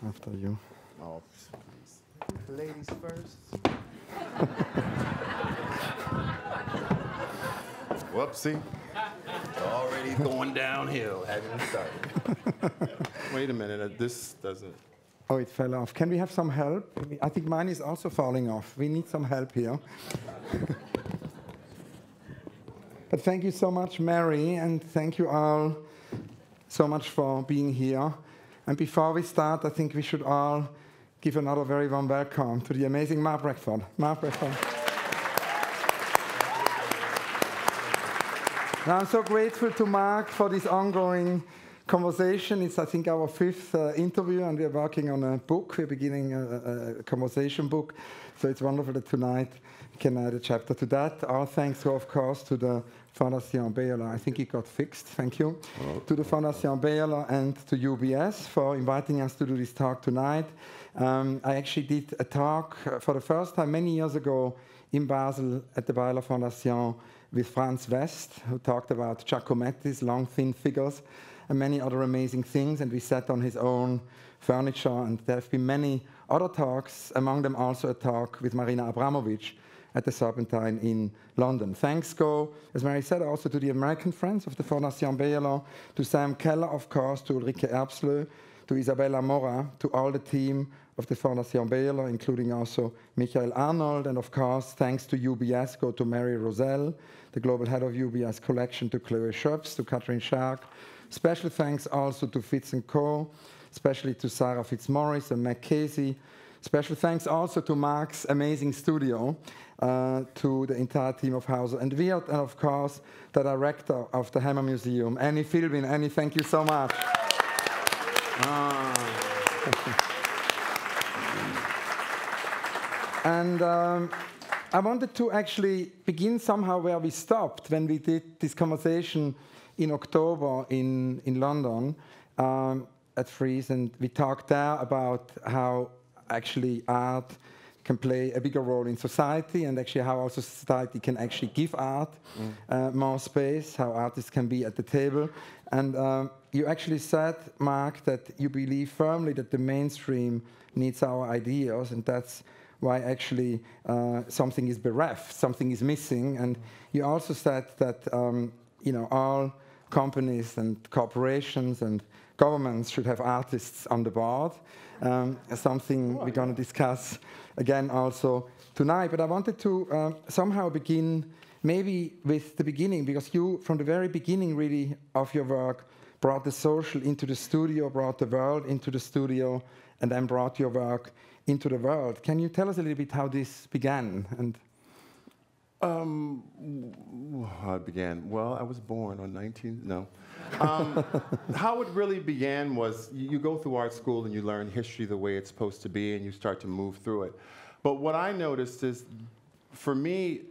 After you. Oh, please. Ladies first. Whoopsie. Already going downhill. Haven't even started. Wait a minute. This doesn't. Oh, it fell off. Can we have some help? I think mine is also falling off. We need some help here. But thank you so much, Mary, and thank you all so much for being here. And before we start, I think we should all give another very warm welcome to the amazing Mark Bradford. Mark Bradford. Now, I'm so grateful to Mark for this ongoing conversation. It's, I think, our fifth interview, and we're working on a book. We're beginning a conversation book. So it's wonderful that tonight we can add a chapter to that. Our thanks, of course, to the Fondation Beyeler. I think it got fixed. Thank you. To the Fondation Beyeler and to UBS for inviting us to do this talk tonight. I actually did a talk for the first time many years ago in Basel at the Beyeler Fondation with Franz West, who talked about Giacometti's long, thin figures and many other amazing things, and we sat on his own furniture, and there have been many other talks, among them also a talk with Marina Abramovic at the Serpentine in London. Thanks go, as Mary said, also to the American friends of the Fondation Beyeler, to Sam Keller, of course, to Ulrike Erbslö, to Isabella Mora, to all the team of the Fondation Beyeler, including also Michael Arnold, and of course, thanks to UBS, go to Mary Rosell, the global head of UBS collection, to Chloe Schöpfs, to Catherine Shark. Special thanks also to Fitz & Co., especially to Sarah Fitzmaurice and Mac Casey. Special thanks also to Mark's amazing studio, to the entire team of Hauser and Wirth, and of course, the director of the Hammer Museum, Annie Philbin. Annie, thank you so much. And I wanted to actually begin somehow where we stopped when we did this conversation in October in London at Frieze, and we talked there about how actually art can play a bigger role in society, and actually how also society can actually give art more space, how artists can be at the table. And you actually said, Mark, that you believe firmly that the mainstream needs our ideas, and that's why actually something is bereft, something is missing. And you also said that all companies and corporations and governments should have artists on the board, something we're going to discuss again also tonight. But I wanted to somehow begin maybe with the beginning, because you, from the very beginning really of your work, brought the social into the studio, brought the world into the studio, and then brought your work into the world. Can you tell us a little bit how this began? And how it began? Well, I was born on 19... No. How it really began was you go through art school and you learn history the way it's supposed to be, and you start to move through it. But what I noticed is, for me,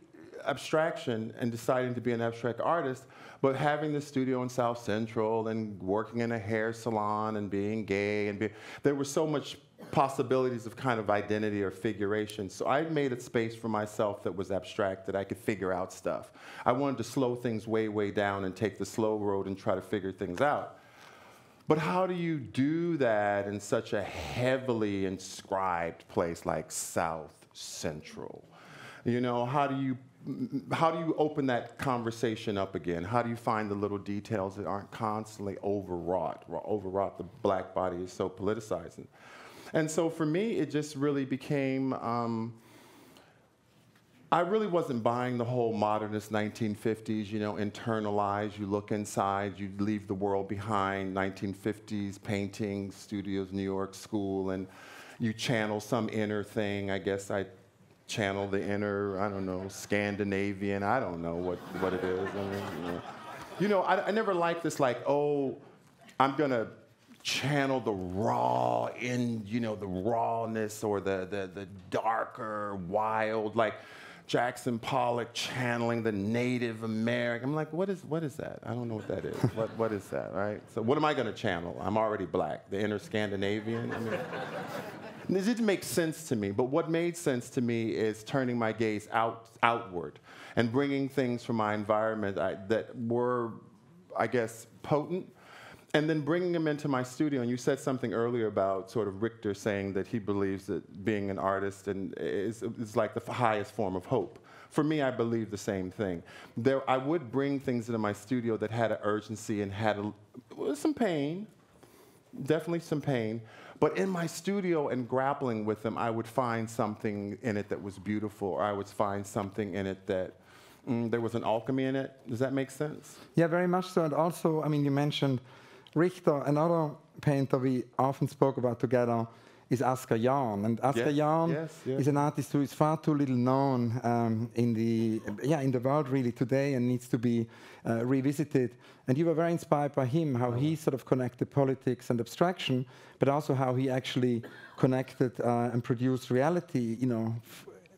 abstraction and deciding to be an abstract artist, but having the studio in South Central and working in a hair salon and being gay, and there was so much possibilities of kind of identity or figuration. So I made a space for myself that was abstract, that I could figure out stuff. I wanted to slow things way, way down and take the slow road and try to figure things out. But how do you do that in such a heavily inscribed place like South Central? You know, how do you open that conversation up again? How do you find the little details that aren't constantly overwrought? The black body is so politicized. And so for me, it just really became, I really wasn't buying the whole modernist 1950s, you know, internalize, you look inside, you leave the world behind, 1950s painting, studios, New York school, and you channel some inner thing. I guess I channel the inner, I don't know, Scandinavian, I don't know what it is. I mean, I never liked this like, oh, I'm gonna channel the raw the rawness or the darker, wild, like Jackson Pollock channeling the Native American. I'm like, what is that? I don't know what that is. What is that, right? So what am I gonna channel? I'm already black, the inner Scandinavian. I mean, this didn't make sense to me, but what made sense to me is turning my gaze outward and bringing things from my environment that were, I guess, potent, And then bringing him into my studio, and you said something earlier about sort of Richter saying that he believes that being an artist is like the highest form of hope. For me, I believe the same thing. I would bring things into my studio that had an urgency and had some pain, definitely some pain. But in my studio and grappling with them, I would find something in it that was beautiful, or I would find something in it that there was an alchemy in it. Does that make sense? Yeah, very much so. And also, I mean, you mentioned Richter. Another painter we often spoke about together is Oscar Jahn. And Oscar Jahn is an artist who is far too little known in the world really today, and needs to be revisited. And you were very inspired by him, how he sort of connected politics and abstraction, but also how he actually connected and produced reality,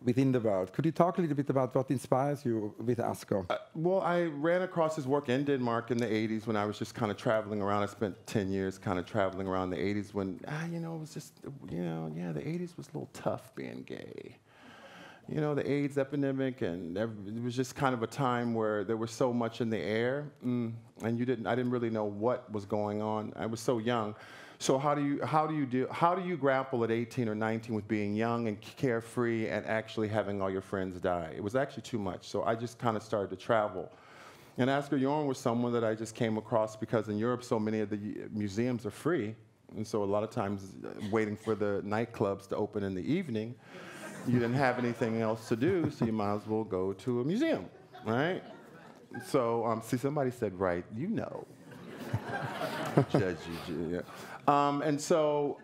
within the world. Could you talk a little bit about what inspires you with Oscar? Well, I ran across his work in Denmark in the 80s when I was just kind of traveling around. I spent 10 years kind of traveling around the 80s when, it was just, the 80s was a little tough being gay. The AIDS epidemic, and it was just kind of a time where there was so much in the air, and I didn't really know what was going on. I was so young. So how do you grapple at 18 or 19 with being young and carefree and actually having all your friends die? It was actually too much. So I just kind of started to travel. And Oscar Jahn was someone that I just came across because in Europe so many of the museums are free. And so a lot of times waiting for the nightclubs to open in the evening, you didn't have anything else to do, so you might as well go to a museum, right? So, see, somebody said, right, Judge you, yeah. And so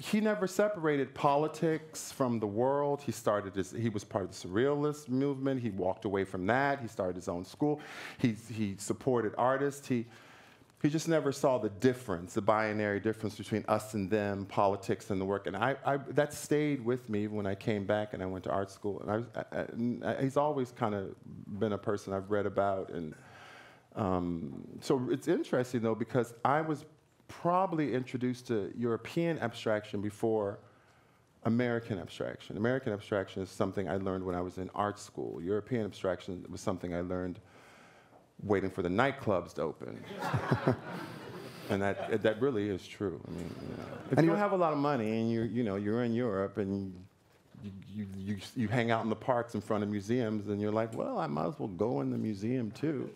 he never separated politics from the world. He was part of the Surrealist movement. He walked away from that. He started his own school. He supported artists. He just never saw the difference, the binary difference between us and them, politics and the work. And that stayed with me when I came back and I went to art school. And he's always kind of been a person I've read about. And so it's interesting, though, because I was probably introduced to European abstraction before American abstraction. American abstraction is something I learned when I was in art school. European abstraction was something I learned waiting for the nightclubs to open. And that really is true. I mean, if you don't have a lot of money and you're in Europe and you hang out in the parks in front of museums, and you're like, well, I might as well go in the museum too.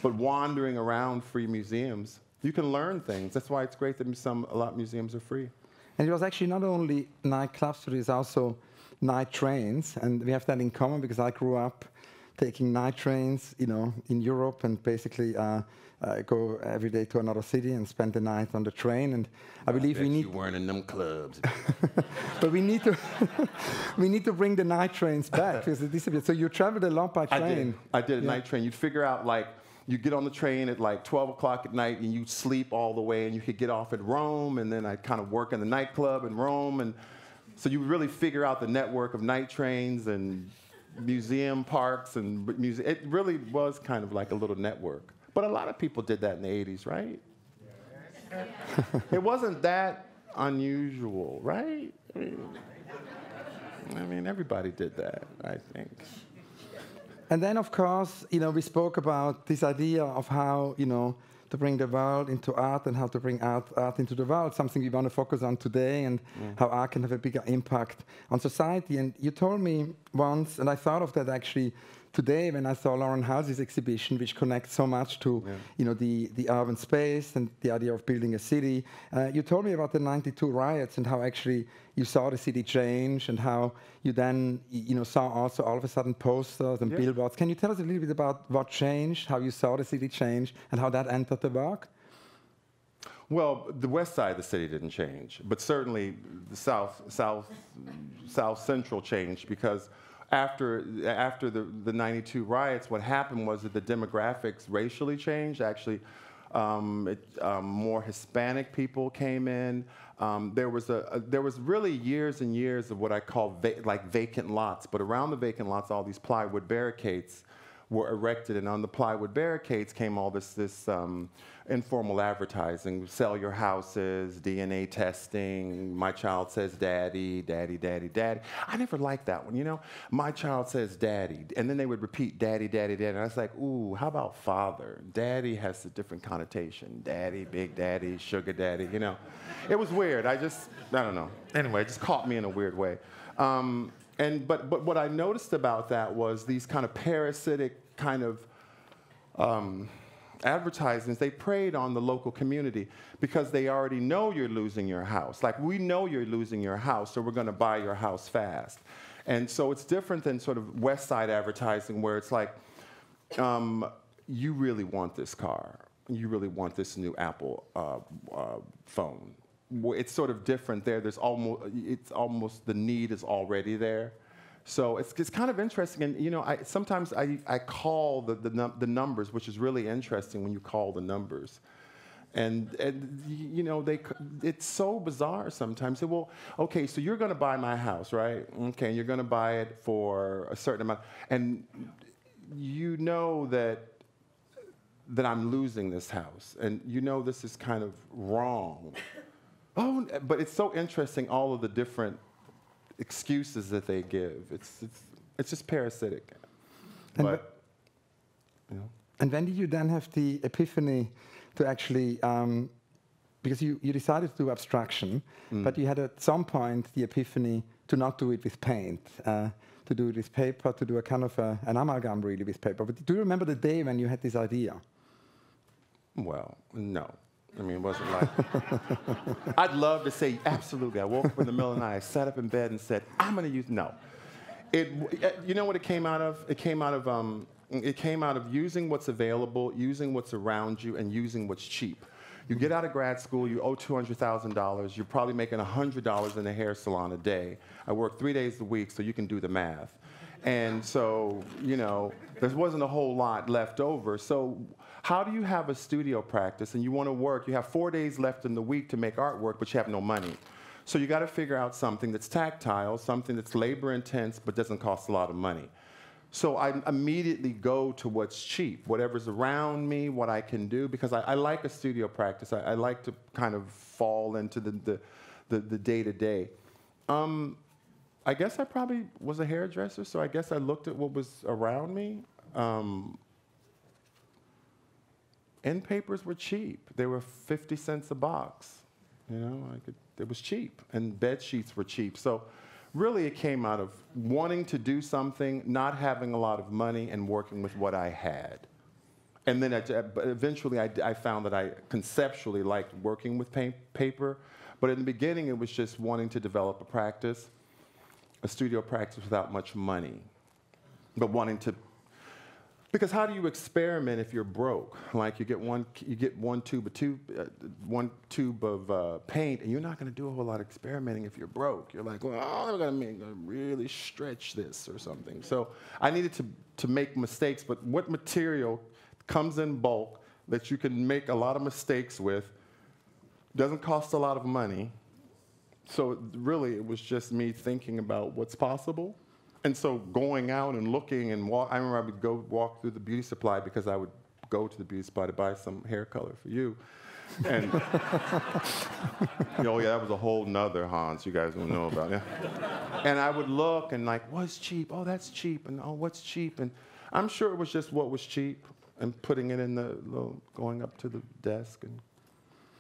But wandering around free museums, you can learn things. That's why it's great that a lot of museums are free. And it was actually not only nightclubs, but it's also night trains. And we have that in common because I grew up taking night trains, in Europe, and basically go every day to another city and spend the night on the train. And I believe we need. You weren't in them clubs. But we need to bring the night trains back because it disappeared. So you traveled a lot by train. I did a night train. You'd figure out you get on the train at 12 o'clock at night and you sleep all the way, and you could get off at Rome, and then I'd kind of work in the nightclub in Rome. And so you really figure out the network of night trains and museum parks and it really was kind of like a little network. But a lot of people did that in the 80s, right? It wasn't that unusual, right? I mean, everybody did that, I think. And then, of course, we spoke about this idea of how, to bring the world into art and how to bring art into the world, something we want to focus on today, and how art can have a bigger impact on society. And you told me once, and I thought of that actually today when I saw Lauren House's exhibition, which connects so much to the urban space and the idea of building a city. You told me about the '92 riots and how actually you saw the city change, and how you then saw also all of a sudden posters and billboards. Can you tell us a little bit about what changed, how you saw the city change, and how that entered the work? Well, the west side of the city didn't change, but certainly the south central changed, because after the '92 riots, what happened was that the demographics racially changed. Actually, more Hispanic people came in. There was really years and years of what I call vacant lots, but around the vacant lots, all these plywood barricades were erected, and on the plywood barricades came all this informal advertising: sell your houses, DNA testing, my child says daddy, daddy, daddy, daddy. I never liked that one, you know? My child says daddy, and then they would repeat daddy, daddy, daddy, and I was like, ooh, how about father? Daddy has a different connotation. Daddy, big daddy, sugar daddy, you know? It was weird. I don't know. Anyway, it just caught me in a weird way. But what I noticed about that was these kind of parasitic kind of advertisements. They preyed on the local community because they already know you're losing your house. Like, we know you're losing your house, so we're going to buy your house fast. And so it's different than sort of West Side advertising, where it's like, you really want this car. You really want this new Apple phone. It's sort of different there. It's almost the need is already there. So it's kind of interesting, and you know, sometimes I call the numbers, which is really interesting when you call the numbers, and you know, it's so bizarre sometimes. Say, well, okay, so you're going to buy my house, right? Okay, you're going to buy it for a certain amount, and you know that I'm losing this house, and you know this is kind of wrong. Oh, but it's so interesting, all of the different excuses that they give. It's just parasitic. And but, you know. And when did you then have the epiphany to actually, because you decided to do abstraction, but you had at some point the epiphany to not do it with paint, to do it with paper, to do a kind of an amalgam really with paper. But do you remember the day when you had this idea? Well, no. I mean, it wasn't like, I'd love to say, absolutely. I woke up in the middle of the night, I sat up in bed and said, I'm going to use, no. You know what it came out of? It came out of using what's available, using what's around you, and using what's cheap. You get out of grad school, you owe $200,000, you're probably making $100 in a hair salon a day. I work 3 days a week, so you can do the math. And so, you know, there wasn't a whole lot left over. So how do you have a studio practice and you want to work? You have 4 days left in the week to make artwork, but you have no money. So you got to figure out something that's tactile, something that's labor intense, but doesn't cost a lot of money. So I immediately go to what's cheap, whatever's around me, what I can do, because I like a studio practice. I like to kind of fall into the day-to-day. I guess I probably was a hairdresser, so I guess I looked at what was around me. End papers were cheap. They were 50 cents a box. You know, it was cheap, and bed sheets were cheap. So really it came out of wanting to do something, not having a lot of money, and working with what I had. And then eventually I found that I conceptually liked working with paper, but in the beginning it was just wanting to develop a practice, a studio practice without much money, but wanting to. Because how do you experiment if you're broke? Like you get one tube of paint, and you're not going to do a whole lot of experimenting if you're broke. You're like, well, I'm going to really stretch this or something. So I needed to make mistakes, but what material comes in bulk that you can make a lot of mistakes with, doesn't cost a lot of money. So really, it was just me thinking about what's possible. And so going out and looking and I remember I would go walk through the beauty supply because I would go to the beauty supply to buy some hair color for you. And, you know, yeah, that was a whole nother Hans you guys don't know about. Yeah. And I would look and like, what's cheap? Oh, that's cheap. And oh, what's cheap? And I'm sure it was just what was cheap and putting it in going up to the desk.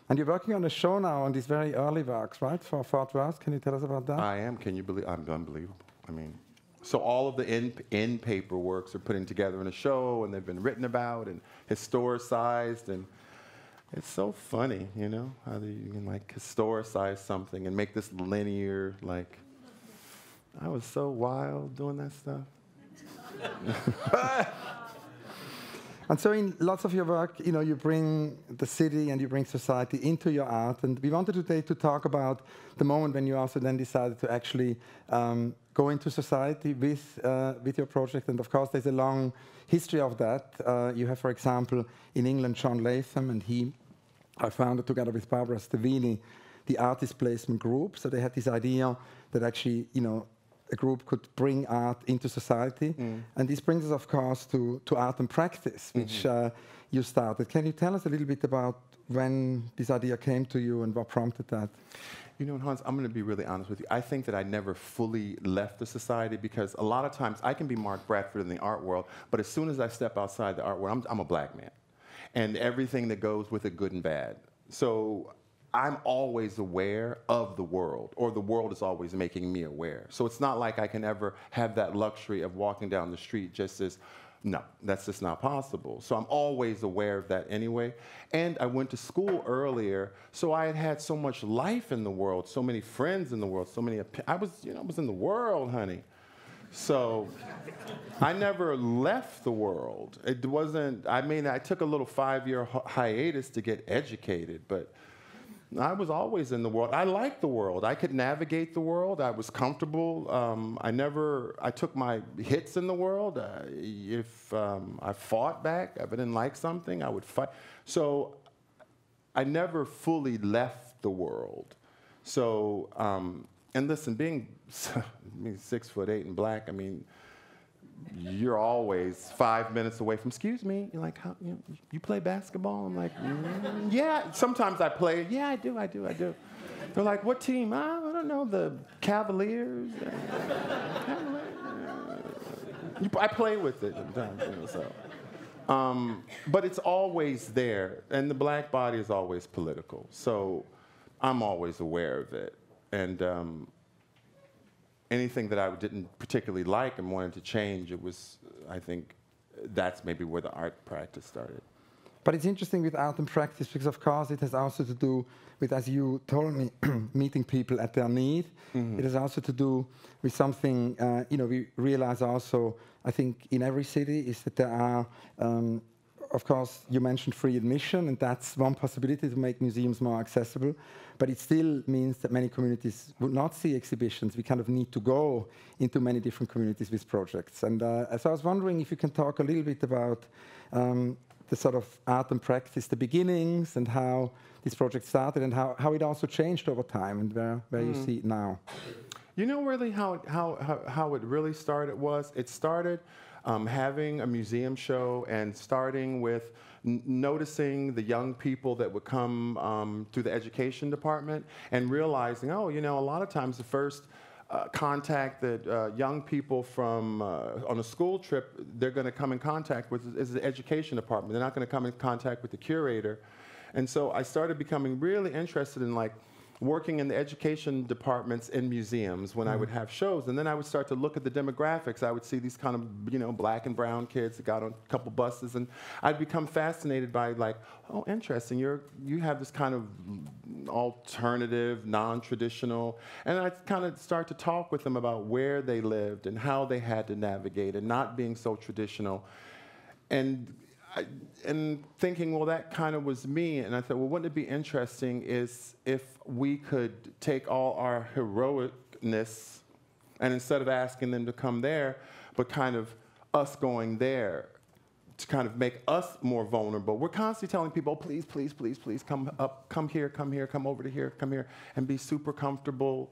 And you're working on a show now on these very early works, right, for Fort Worth. Can you tell us about that? I am. Can you believe? I'm unbelievable. I mean, so all of the end paper works are putting together in a show, and they've been written about and historicized, and it's so funny, you know, how you can like historicize something and make this linear. Like, I was so wild doing that stuff. And so in lots of your work, you know, you bring the city and you bring society into your art. And we wanted today to talk about the moment when you also then decided to actually go into society with your project. And of course, there's a long history of that. You have, for example, in England, John Latham, and I founded together with Barbara Stevini the Art Displacement Group. So they had this idea that actually, you know, a group could bring art into society. And this brings us, of course, to art and practice, which you started. Can you tell us a little bit about when this idea came to you and what prompted that? You know, Hans, I'm going to be really honest with you. I think that I never fully left the society because a lot of times I can be Mark Bradford in the art world, but as soon as I step outside the art world, I'm a black man. And everything that goes with it, good and bad. So I'm always aware of the world, or the world is always making me aware. So it's not like I can ever have that luxury of walking down the street just as, no, that's just not possible. So I'm always aware of that anyway. And I went to school earlier, so I had had so much life in the world, so many friends in the world, so many, I was in the world, honey. So I never left the world. It wasn't, I mean, I took a little 5-year hiatus to get educated, but I was always in the world. I liked the world. I could navigate the world. I was comfortable. I took my hits in the world. If I fought back, if I didn't like something, I would fight. So I never fully left the world. So, and listen, being 6'8" and black, I mean, you're always 5 minutes away from, excuse me, you're like, how, you play basketball? I'm like, yeah, sometimes I play. Yeah, I do. They're like, what team? I don't know, the Cavaliers. I play with it sometimes, so. But it's always there, and the black body is always political, so I'm always aware of it. And anything that I didn't particularly like and wanted to change, it was, I think, that's maybe where the art practice started. But it's interesting with art and practice because, of course, it has also to do with, as you told me, meeting people at their need. It has also to do with something, we realize also, I think, in every city is that there are, of course, you mentioned free admission, and that's one possibility to make museums more accessible. But it still means that many communities would not see exhibitions. We kind of need to go into many different communities with projects. And so I was wondering if you can talk a little bit about the sort of art and practice, the beginnings, and how this project started, and how it also changed over time, and where you see it now. You know, really how it really started was, it started having a museum show and starting with noticing the young people that would come through the education department and realizing, oh, a lot of times the first contact that young people from on a school trip, they're going to come in contact with is the education department. They're not going to come in contact with the curator. And so I started becoming really interested in working in the education departments in museums when I would have shows. And then I would start to look at the demographics. I would see these kind of, black and brown kids that got on a couple buses. And I'd become fascinated by oh, interesting, you have this kind of alternative, non-traditional. And I'd kind of start to talk with them about where they lived and how they had to navigate and not being so traditional. And thinking, well, that kind of was me. And I thought, well, wouldn't it be interesting is if we could take all our heroicness and instead of asking them to come there, but kind of us going there to kind of make us more vulnerable. We're constantly telling people, oh, please, please, please, please, come up, come here, come over to here, come here, and be super comfortable.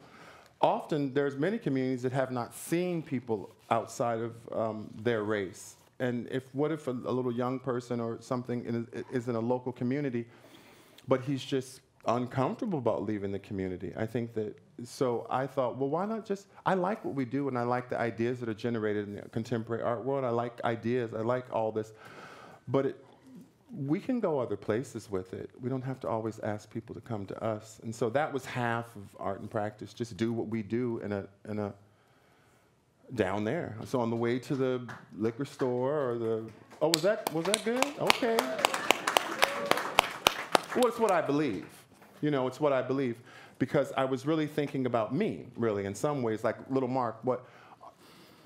Often, there's many communities that have not seen people outside of their race. And what if a little young person or something is in a local community, but he's just uncomfortable about leaving the community? I think that, so I thought, well, why not I like what we do, and I like the ideas that are generated in the contemporary art world. I like ideas, I like all this. But we can go other places with it. We don't have to always ask people to come to us. And so that was half of art and practice, just do what we do in a down there. So on the way to the liquor store or was that good? Okay. Well, it's what I believe. It's what I believe because I was really thinking about me, really, in some ways, like little Mark,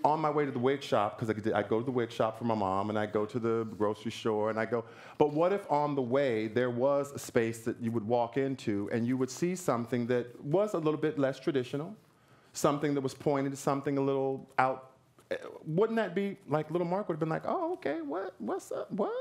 on my way to the wig shop, because I'd go to the wig shop for my mom, and I'd go to the grocery store, and but what if on the way there was a space that you would walk into and you would see something that was a little bit less traditional, something that was pointed to something a little out? Wouldn't that be like little Mark would have been like, oh, okay, what's up, what?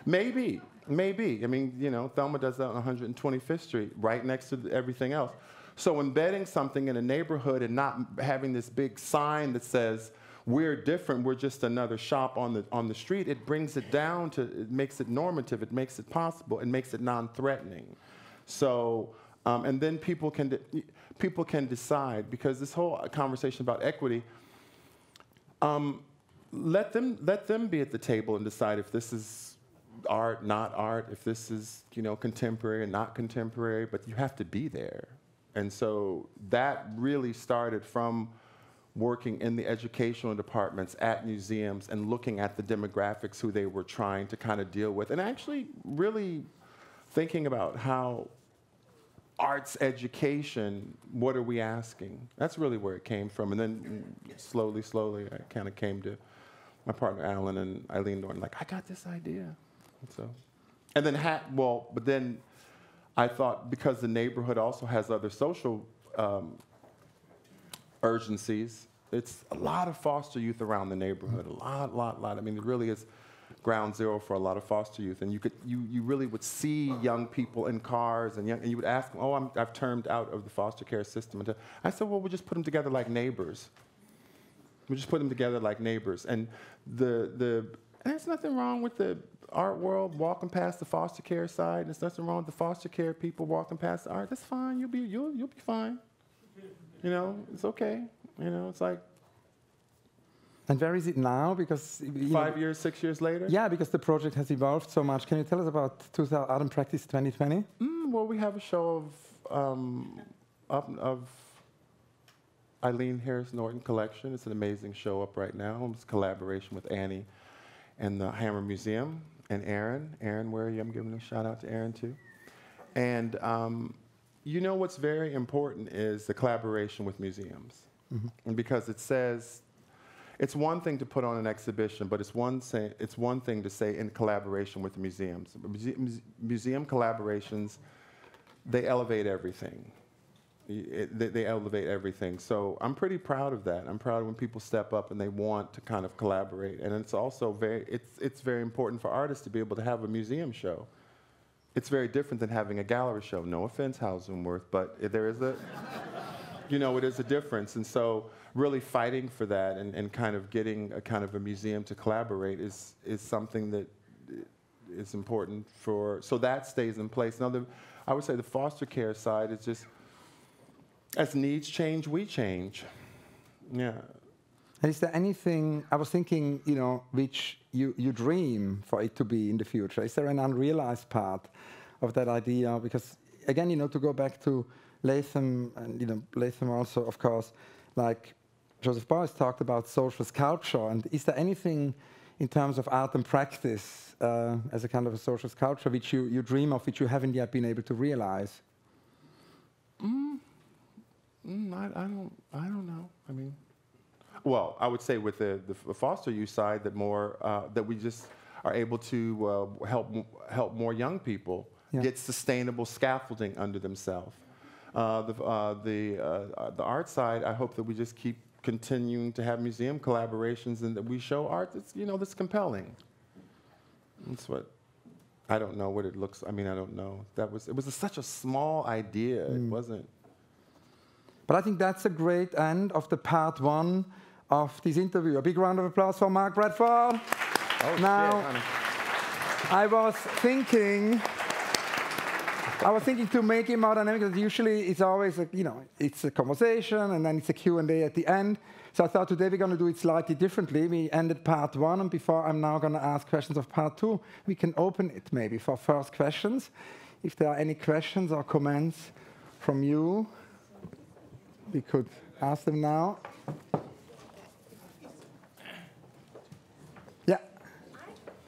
Maybe. Maybe. I mean, you know, Thelma does that on 125th Street, right next to everything else. So embedding something in a neighborhood and not having this big sign that says, we're different, we're just another shop on the street, it brings it down to, it makes it normative, it makes it possible, it makes it non-threatening. So, and then people can decide, because this whole conversation about equity, let them be at the table and decide if this is art, not art, if this is, you know, contemporary and not contemporary, but you have to be there. And so that really started from working in the educational departments at museums and looking at the demographics who they were trying to kind of deal with, and actually really thinking about how arts education, what are we asking? That's really where it came from. And then slowly, I kind of came to my partner Alan and Eileen Norton, like, I got this idea. And so, and then, but then I thought, because the neighborhood also has other social urgencies, it's a lot of foster youth around the neighborhood, a lot. I mean, it really is ground zero for a lot of foster youth. And you really would see young people in cars, and you would ask them, oh, I've termed out of the foster care system. And I said, well, we'll just put them together like neighbors. We just put them together like neighbors. And there's nothing wrong with the art world walking past the foster care side. There's nothing wrong with the foster care people walking past the art. That's fine. You'll be fine. You know, it's okay. You know, it's like. And where is it now? Because 5 years, 6 years later. Yeah, because the project has evolved so much. Can you tell us about Art and Practice 2020? Well, we have a show of Eileen Harris Norton collection. It's an amazing show up right now. It's a collaboration with Annie and the Hammer Museum and Aaron. Aaron, where are you? I'm giving a shout out to Aaron too. And you know what's very important is the collaboration with museums. Mm-hmm. And because it says, it's one thing to put on an exhibition, but it's one thing to say in collaboration with the museums. Museum collaborations, they elevate everything. They elevate everything. So I'm pretty proud of that. I'm proud when people step up and they want to kind of collaborate. And it's also it's very important for artists to be able to have a museum show. It's very different than having a gallery show. No offense, Hausenworth, but there is a, you know, it is a difference. And so really fighting for that and kind of getting a kind of a museum to collaborate is something that is important for, so that stays in place. Now, I would say the foster care side is just, as needs change, we change. Yeah. And is there anything, I was thinking, you know, which you dream for it to be in the future? Is there an unrealized part of that idea? Because, again, you know, to go back to Latham, and, you know, Latham also, of course, like Joseph Beuys talked about social sculpture. And is there anything in terms of art and practice as a kind of a social sculpture which you dream of, which you haven't yet been able to realize? I don't know. I mean, well, I would say with the foster youth side that more that we just are able to help more young people get sustainable scaffolding under themselves. The art side, I hope that we just keep continuing to have museum collaborations and that we show art that's, you know, that's compelling. That's what. I don't know what it looks. I mean, I don't know. It was such a small idea. It wasn't. But I think that's a great end of the part one of this interview. A big round of applause for Mark Bradford. Oh, now, shit, honey. I was thinking to make it more dynamic, because usually it's always, it's a conversation and then it's a Q&A at the end. So I thought today we're going to do it slightly differently. We ended part one, and before I'm now going to ask questions of part two, we can open it maybe for first questions. If there are any questions or comments from you, we could ask them now. Yeah.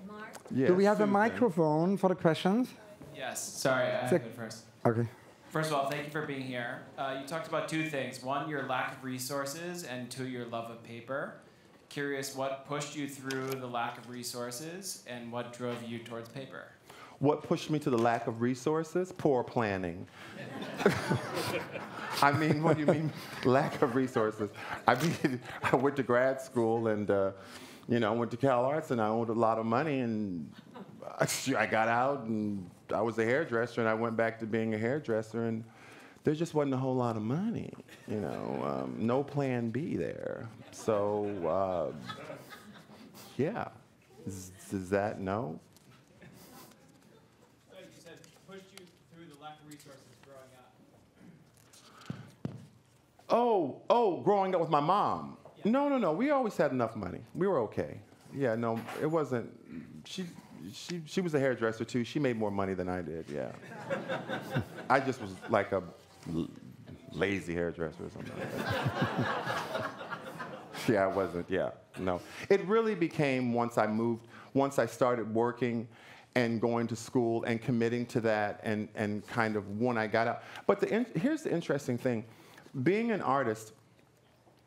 Mark? Yes, Do we have a Susan. microphone for the questions? Yes, sorry, I have it first. Okay. First of all, thank you for being here. You talked about two things. One, your lack of resources, and two, your love of paper. Curious what pushed you through the lack of resources, and what drove you towards paper? What pushed me to the lack of resources? Poor planning. I mean, what do you mean, lack of resources? I mean, I went to grad school and, I went to Cal Arts and I owed a lot of money and I got out and I was a hairdresser, and I went back to being a hairdresser, and there just wasn't a whole lot of money, you know, no plan B there. So, yeah, is that no? So you said pushed you through the lack of resources growing up. Oh, growing up with my mom. Yeah. No, we always had enough money. We were okay. Yeah, no, it wasn't, she was a hairdresser too. She made more money than I did, yeah. I just was like a lazy hairdresser or something like that. Yeah, I wasn't, yeah, no. It really became once I started working and going to school and committing to that and kind of when I got out. But here's the interesting thing. Being an artist,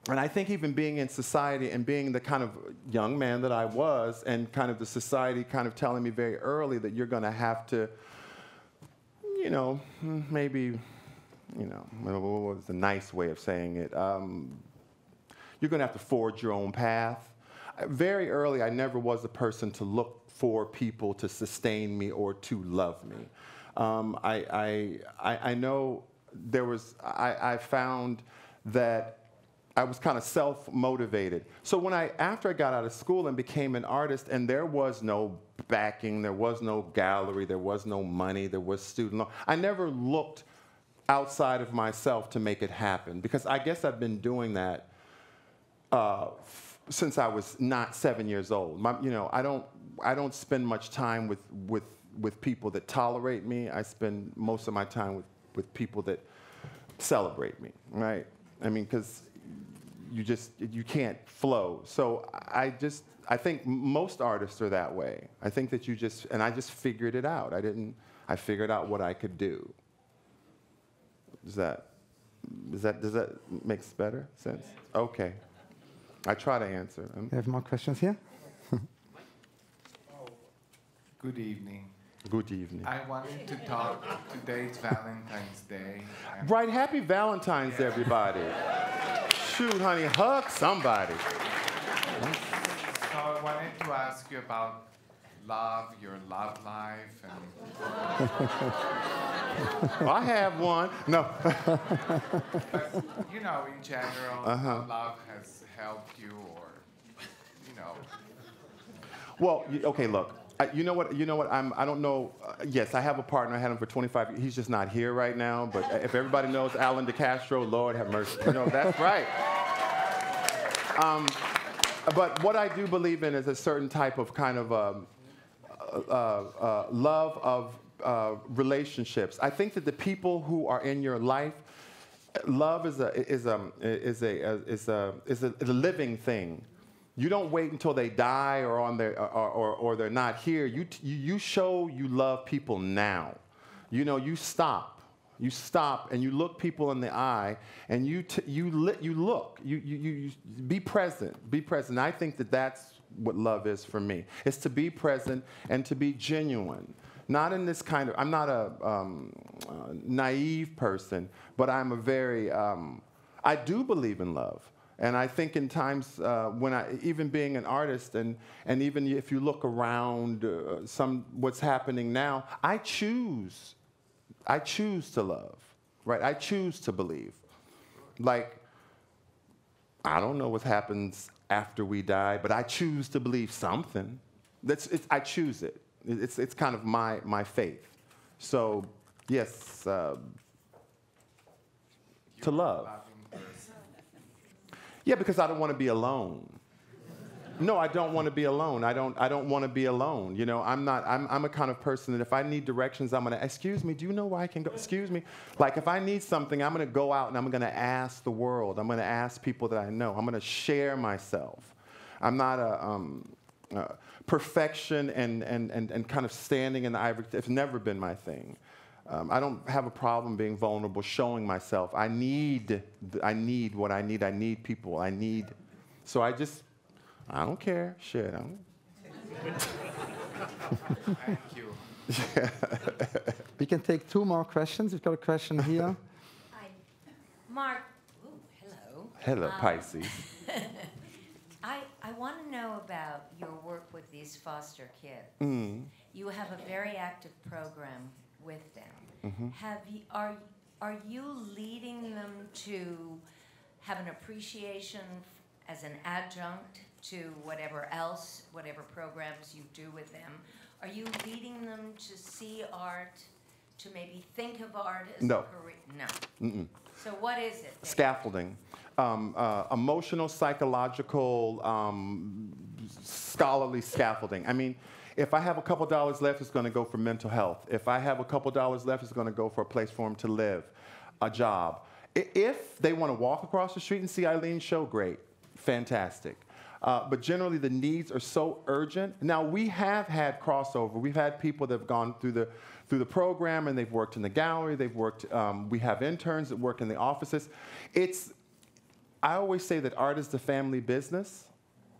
and I think even being in society and being the kind of young man that I was, and kind of the society kind of telling me very early that you're going to have to, you know, maybe, you know, what was the nice way of saying it? You're going to have to forge your own path. Very early, I never was a person to look for people to sustain me or to love me. I know there was, I found that I was kind of self-motivated. So after I got out of school and became an artist, and there was no backing, there was no gallery, there was no money, there was student loan, I never looked outside of myself to make it happen, because I guess I've been doing that since I was not 7 years old. You know, I don't spend much time with people that tolerate me. I spend most of my time with people that celebrate me, right? I mean, because you can't flow. So I think most artists are that way. I think that I just figured it out. I figured out what I could do. Does that make better sense? Okay. I try to answer. You have more questions here? Good evening. Good evening. I wanted to talk, today's Valentine's Day. Right, happy Valentine's, everybody. Shoot, honey, hug somebody. So I wanted to ask you about love, your love life, and... I have one. No. But, you know, in general, how love has helped you, or, you know. Well, okay, look. You know what? I don't know. Yes, I have a partner. I had him for 25 years. He's just not here right now. But if everybody knows Alan DeCastro, Lord have mercy. You know, that's right. But what I do believe in is a certain type of kind of love of relationships. I think that the people who are in your life, love is a living thing. You don't wait until they die or they're not here. You show you love people now. You know, you stop and you look people in the eye, and you look. You be present. Be present. I think that that's what love is for me. It's to be present and to be genuine. Not in this kind of. I'm not a naive person, but I'm a very. I do believe in love. And I think in times when even being an artist, and even if you look around what's happening now, I choose to love, right? I choose to believe. Like, I don't know what happens after we die, but I choose to believe something. I choose it. It's kind of my faith. So, yes, to love. Yeah, because I don't want to be alone. No, I don't want to be alone. I don't want to be alone. You know, I'm a kind of person that if I need directions, I'm going to, excuse me, do you know where I can go? Excuse me. Like, if I need something, I'm going to go out and I'm going to ask the world. I'm going to ask people that I know. I'm going to share myself. I'm not a perfection and kind of standing in the ivory. It's never been my thing. I don't have a problem being vulnerable, showing myself. I need what I need. I need people. So I don't care. Shit. Thank you. We can take 2 more questions. We've got a question here. Hi. Mark. Ooh, hello. Hello, Pisces. I I want to know about your work with these foster kids. You have a very active program with them. Are you leading them to have an appreciation as an adjunct to whatever programs you do with them? Are you leading them to see art, to maybe think of art as a career? No. So what is it? Scaffolding. Emotional, psychological, scholarly scaffolding. I mean, if I have a couple dollars left, it's going to go for mental health. If I have a couple dollars left, it's going to go for a place for them to live, a job. If they want to walk across the street and see Eileen's show, great, fantastic. But generally, the needs are so urgent. Now, we have had crossover. We've had people that have gone through the program, and they've worked in the gallery. They've worked. We have interns that work in the offices. I always say that art is the family business,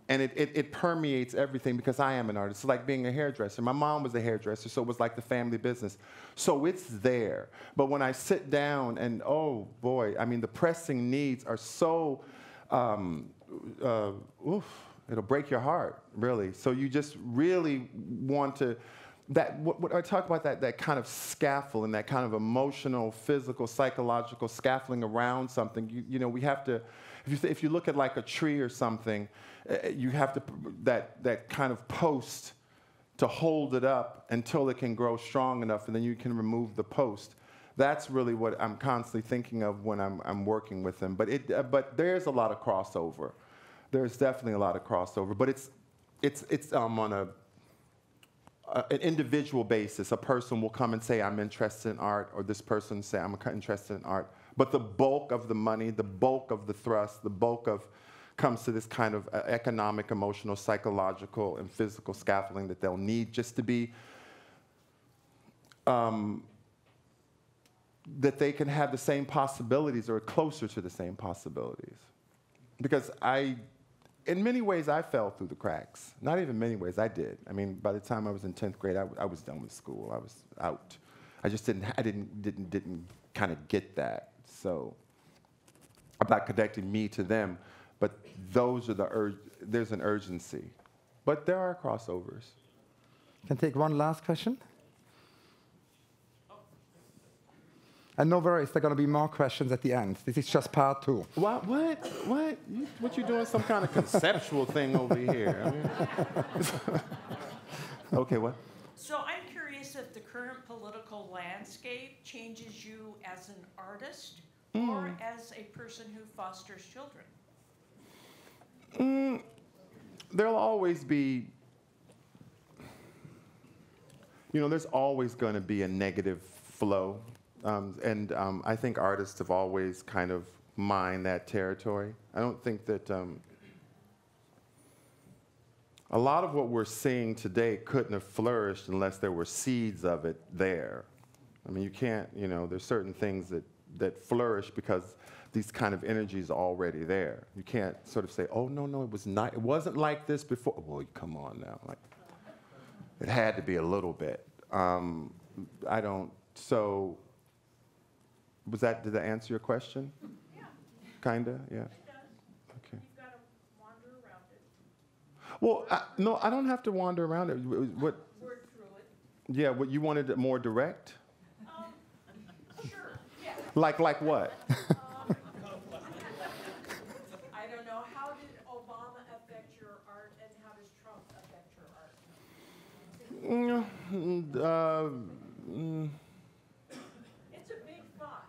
and it permeates everything because I am an artist. It's like being a hairdresser. My mom was a hairdresser, so it was like the family business. So it's there. But when I sit down and, oh, boy, I mean, the pressing needs are so, it'll break your heart, really. So you just really want to, what I talk about, that kind of scaffolding, that kind of emotional, physical, psychological scaffolding around something. You know, we have to, if you look at like a tree or something, you have to, that kind of post to hold it up until it can grow strong enough, and then you can remove the post. That's really what I'm constantly thinking of when I'm working with them. But there's a lot of crossover. There's definitely a lot of crossover. But it's on an individual basis. A person will come and say, I'm interested in art, or this person say, I'm interested in art. But the bulk of the money, the bulk of the thrust, the bulk of comes to this kind of economic, emotional, psychological, and physical scaffolding that they'll need just to be, that they can have the same possibilities or closer to the same possibilities. Because in many ways, I fell through the cracks. Not even many ways, I did. I mean, by the time I was in 10th grade, I was done with school. I was out. I just didn't kind of get that. So I'm not connecting me to them, but those are there's an urgency. But there are crossovers. Can take one last question? And no worries, there are going to be more questions at the end. This is just part 2. What? What you doing? Some kind of conceptual thing over here? I mean, okay, what? So I'm curious if the current political landscape changes you as an artist or as a person who fosters children. There'll always be, there's always going to be a negative flow. I think artists have always kind of mined that territory. I don't think that a lot of what we're seeing today couldn't have flourished unless there were seeds of it there. I mean, you can't, there's certain things that flourish because these kind of energies are already there. You can't sort of say, oh, no, it wasn't like this before. Well, come on now. Like, it had to be a little bit. Did that answer your question? Yeah. Kinda, yeah. It does. Okay. You've got to wander around it. Well, no, I don't have to wander around it. Word through it. Yeah, what you wanted it more direct? Sure, yeah. Like what? I don't know. How did Obama affect your art, and how does Trump affect your art? It's a big thought.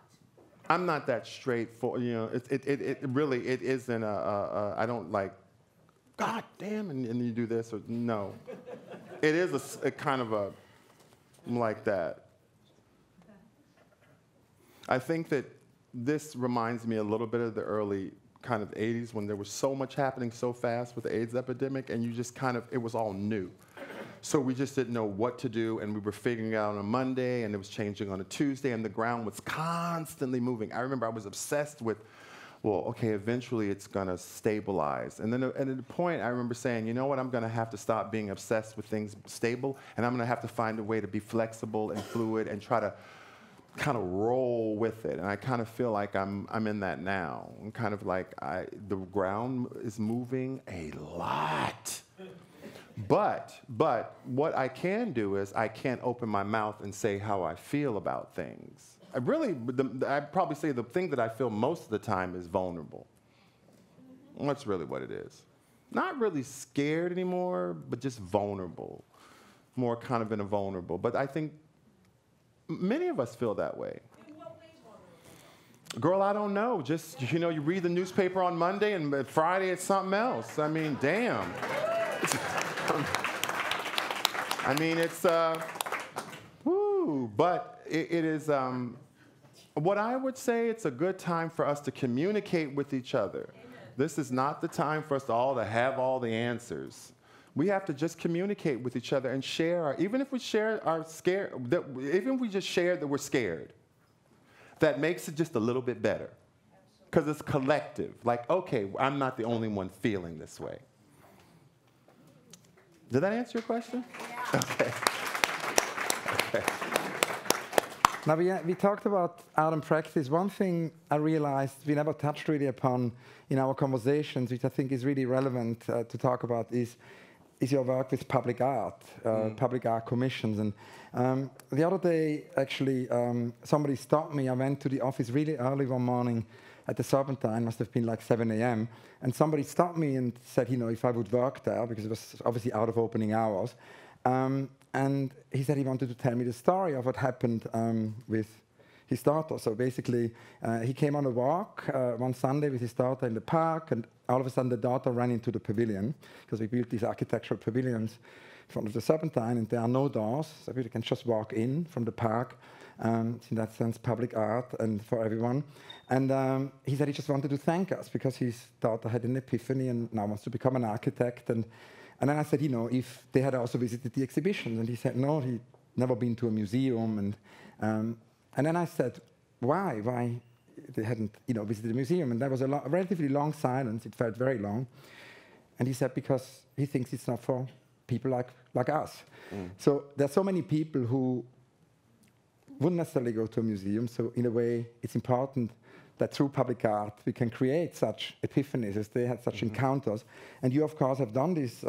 I'm not that straightforward. It really isn't I don't like, God damn, and you do this, or no. It is a kind of a like that. I think that this reminds me a little bit of the early kind of 80s when there was so much happening so fast with the AIDS epidemic, and you just it was all new. So we just didn't know what to do, and we were figuring it out on a Monday, and it was changing on a Tuesday, and the ground was constantly moving. I remember I was obsessed with, well, okay, eventually it's going to stabilize. And then at the point, I remember saying, you know what, I'm going to have to stop being obsessed with things stable, and I'm going to have to find a way to be flexible and fluid and try to kind of roll with it, and I kind of feel like I'm in that now. I'm kind of like the ground is moving a lot. But what I can do is I can't open my mouth and say how I feel about things. I'd probably say the thing that I feel most of the time is vulnerable. That's really what it is. Not really scared anymore, but just vulnerable. More kind of in a vulnerable. But I think many of us feel that way. In what ways vulnerable? Girl, I don't know. Just, you know, you read the newspaper on Monday and Friday it's something else. I mean, damn. I mean, it's, woo. But it is, what I would say, it's a good time for us to communicate with each other. Amen. This is not the time for us all to have all the answers. We have to just communicate with each other and share even if we share our scare, even if we just share that we're scared, that makes it just a little bit better. Because it's collective. Like, okay, I'm not the only one feeling this way. Did that answer your question? Yeah. Okay. Okay. Now, we talked about art and practice. One thing I realized we never touched really upon in our conversations, which I think is really relevant to talk about, is your work with public art, public art commissions. And the other day, actually, somebody stopped me. I went to the office really early one morning at the Serpentine, must have been like 7 a.m., and somebody stopped me and said, you know, if I would work there, because it was obviously out of opening hours. And he said he wanted to tell me the story of what happened with his daughter. So basically, he came on a walk one Sunday with his daughter in the park, and all of a sudden the daughter ran into the pavilion, because we built these architectural pavilions in front of the Serpentine, and there are no doors, so people can just walk in from the park. It's in that sense public art and for everyone. And he said he just wanted to thank us because his daughter had an epiphany and now wants to become an architect. And then I said, you know, if they had also visited the exhibitions. And he said, no, he'd never been to a museum. And then I said, why? Why they hadn't, you know, visited the museum? And there was a relatively long silence. It felt very long. And he said, because he thinks it's not for people like us. So there are so many people who wouldn't necessarily go to a museum. So in a way, it's important that through public art, we can create such epiphanies, as they had such encounters. And you, of course, have done this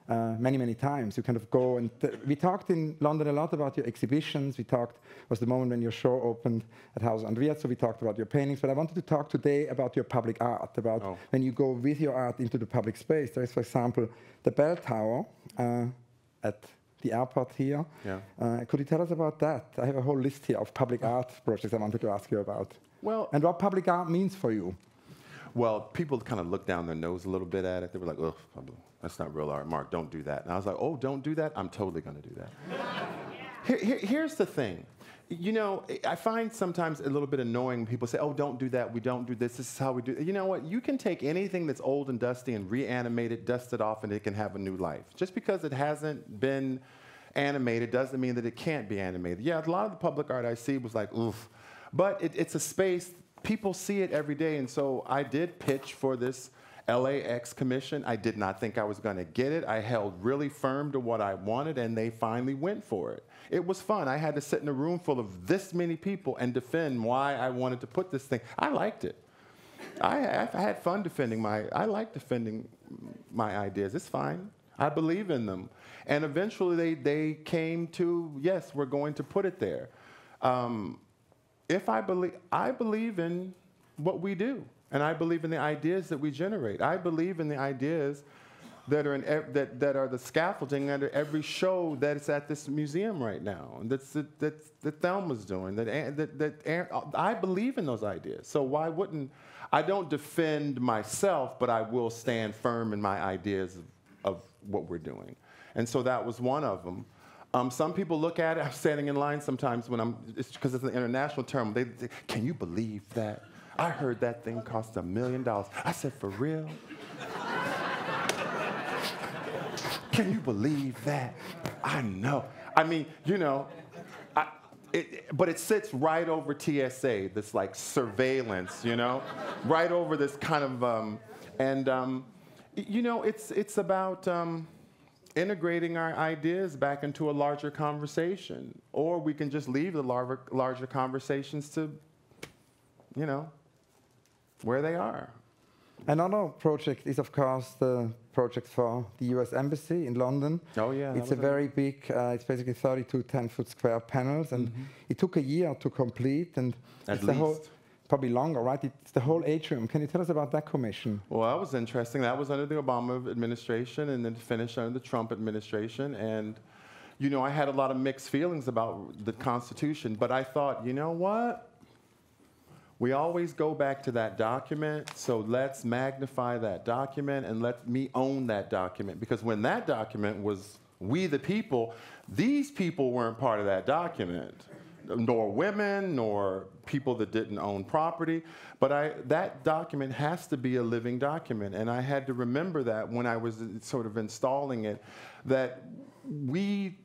many, many times. You kind of go and we talked in London a lot about your exhibitions. We talked, was the moment when your show opened at House Andrea, so we talked about your paintings. But I wanted to talk today about your public art, about when you go with your art into the public space. There is, for example, the bell tower at the airport here. Yeah. Could you tell us about that? I have a whole list here of public art projects I wanted to ask you about. Well, and what public art means for you. Well, people kind of look down their nose a little bit at it. They were like, ugh, that's not real art. Mark, don't do that. And I was like, oh, don't do that? I'm totally going to do that. Here's the thing. You know, I find sometimes a little bit annoying when people say, oh, don't do that. We don't do this. This is how we do it. You know what? You can take anything that's old and dusty and reanimate it, dust it off, and it can have a new life. Just because it hasn't been animated doesn't mean that it can't be animated. Yeah, a lot of the public art I see was like, oof. But it's a space, people see it every day, and so I did pitch for this LAX commission. I did not think I was going to get it. I held really firm to what I wanted, and they finally went for it. It was fun. I had to sit in a room full of this many people and defend why I wanted to put this thing. I liked it. I had fun I like defending my ideas. It's fine. I believe in them. And eventually they came to, yes, we're going to put it there. I believe in what we do, and I believe in the ideas that we generate. I believe in the ideas that are that are the scaffolding under every show that is at this museum right now, and that Thelma's doing. I believe in those ideas. So why wouldn't I? Don't defend myself, but I will stand firm in my ideas of what we're doing, and so that was one of them. Some people look at it, I'm standing in line sometimes when it's because it's an international term, they can you believe that? I heard that thing cost $1 million. I said, for real? Can you believe that? I know. I mean, you know, but it sits right over TSA, this like surveillance, you know, right over this kind of, you know, it's about, integrating our ideas back into a larger conversation. Or we can just leave the larger conversations to, you know, where they are. Another project is, of course, the project for the US Embassy in London. Oh, yeah. It's a very big, it's basically 32 10-foot square panels, and it took a year to complete, and At it's the whole, least. probably longer, right? It's the whole atrium. Can you tell us about that commission? Well, that was interesting. That was under the Obama administration and then finished under the Trump administration. And, you know, I had a lot of mixed feelings about the Constitution, but I thought, you know what? We always go back to that document, so let's magnify that document and let me own that document. Because when that document was we the people, these people weren't part of that document, nor women, nor people that didn't own property. But that document has to be a living document, and I had to remember that when I was sort of installing it, that we,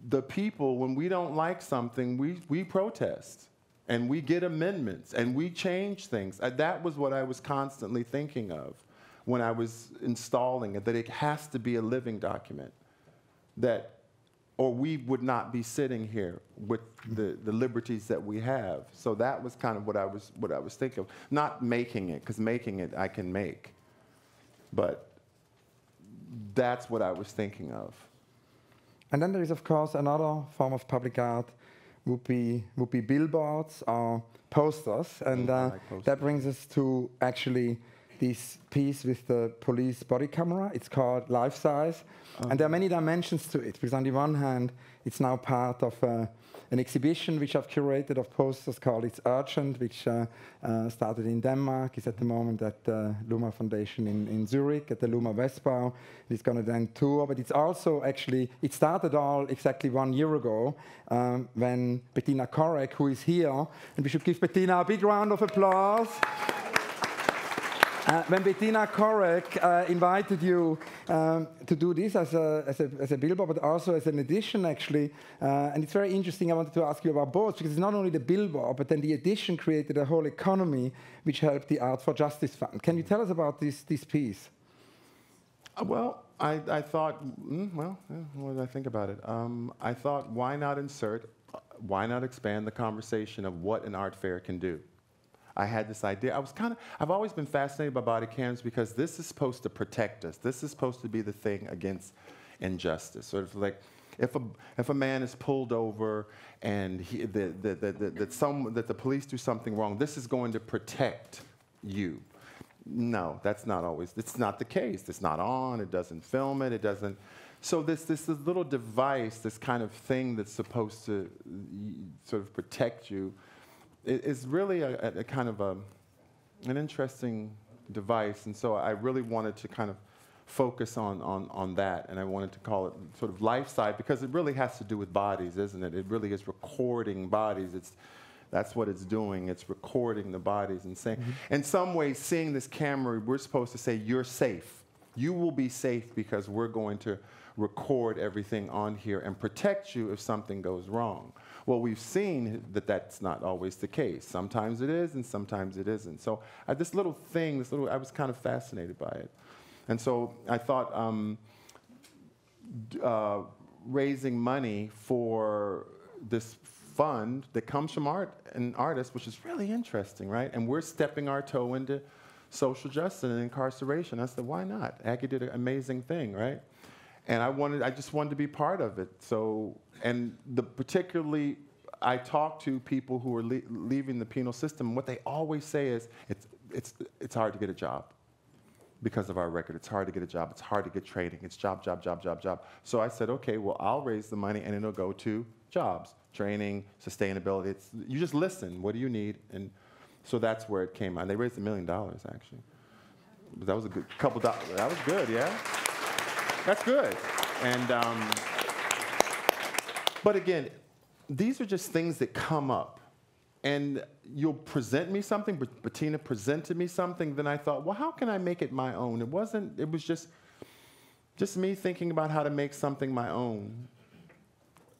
the people, when we don't like something, we protest. And we get amendments, and we change things. That was what I was constantly thinking of when I was installing it, that it has to be a living document, or we would not be sitting here with the liberties that we have. So that was kind of what I was thinking of. Not making it, because making it I can make. But that's what I was thinking of. And then there is, of course, another form of public art would be billboards or posters, and like posters. That brings us to actually this piece with the police body camera. It's called Life Size, and there are many dimensions to it, because on the one hand, it's now part of an exhibition which I've curated of posters called It's Urgent, which started in Denmark, is at the moment at the Luma Fondation in Zurich, at the Luma Westbau. It's going to then tour, but it's also actually, it started all exactly 1 year ago when Bettina Korek, who is here, and we should give Bettina a big round of applause. When Bettina Korek invited you to do this as a billboard, but also as an edition, actually, and it's very interesting. I wanted to ask you about both, because it's not only the billboard, but then the edition created a whole economy which helped the Art for Justice Fund. Can you tell us about this piece? Well, I thought, what did I think about it? I thought, why not expand the conversation of what an art fair can do? I had this idea. I've always been fascinated by body cams, because this is supposed to protect us. This is supposed to be the thing against injustice. Sort of like, if a man is pulled over and that the police do something wrong, this is going to protect you. No, that's not always. It's not the case. It's not on. It doesn't film it. It doesn't. So this little device, this kind of thing that's supposed to sort of protect you, is really a kind of an interesting device. And so I really wanted to kind of focus on that, and I wanted to call it sort of life side, because it really has to do with bodies, isn't it? It really is recording bodies. That's what it's doing. It's recording the bodies and saying, in some ways, seeing this camera, we're supposed to say, you're safe. You will be safe, because we're going to record everything on here and protect you if something goes wrong. Well, we've seen that that's not always the case. Sometimes it is, and sometimes it isn't. So this little thing, I was kind of fascinated by it. And so I thought raising money for this fund that comes from art and artists, which is really interesting, right? And we're stepping our toe into social justice and incarceration. I said, why not? Aggie did an amazing thing, right? And I just wanted to be part of it. So, and particularly, I talk to people who are leaving the penal system, and what they always say is, it's hard to get a job because of our record. It's hard to get a job. It's hard to get training. It's job. So I said, okay, well, I'll raise the money, and it'll go to jobs, training, sustainability. You just listen. What do you need? And so that's where it came out. They raised $1 million, actually. But that was a good couple dollars. That was good, yeah. That's good. And but again, these are just things that come up. And you'll present me something, but Bettina presented me something, then I thought, well, how can I make it my own? It was just me thinking about how to make something my own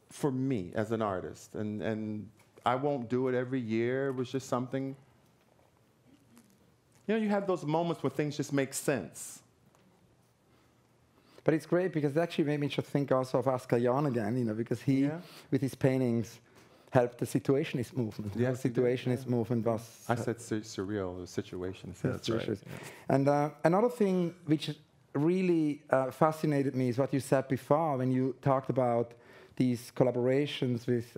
for me as an artist. And I won't do it every year. It was just something, you have those moments where things just make sense. But it's great because it actually made me just think also of Oscar Jan again, you know, because he, with his paintings, helped the situationist movement. Yes, the situationist movement was... I said surreal, the situation. That's right. Yeah. And another thing which really fascinated me is what you said before when you talked about these collaborations with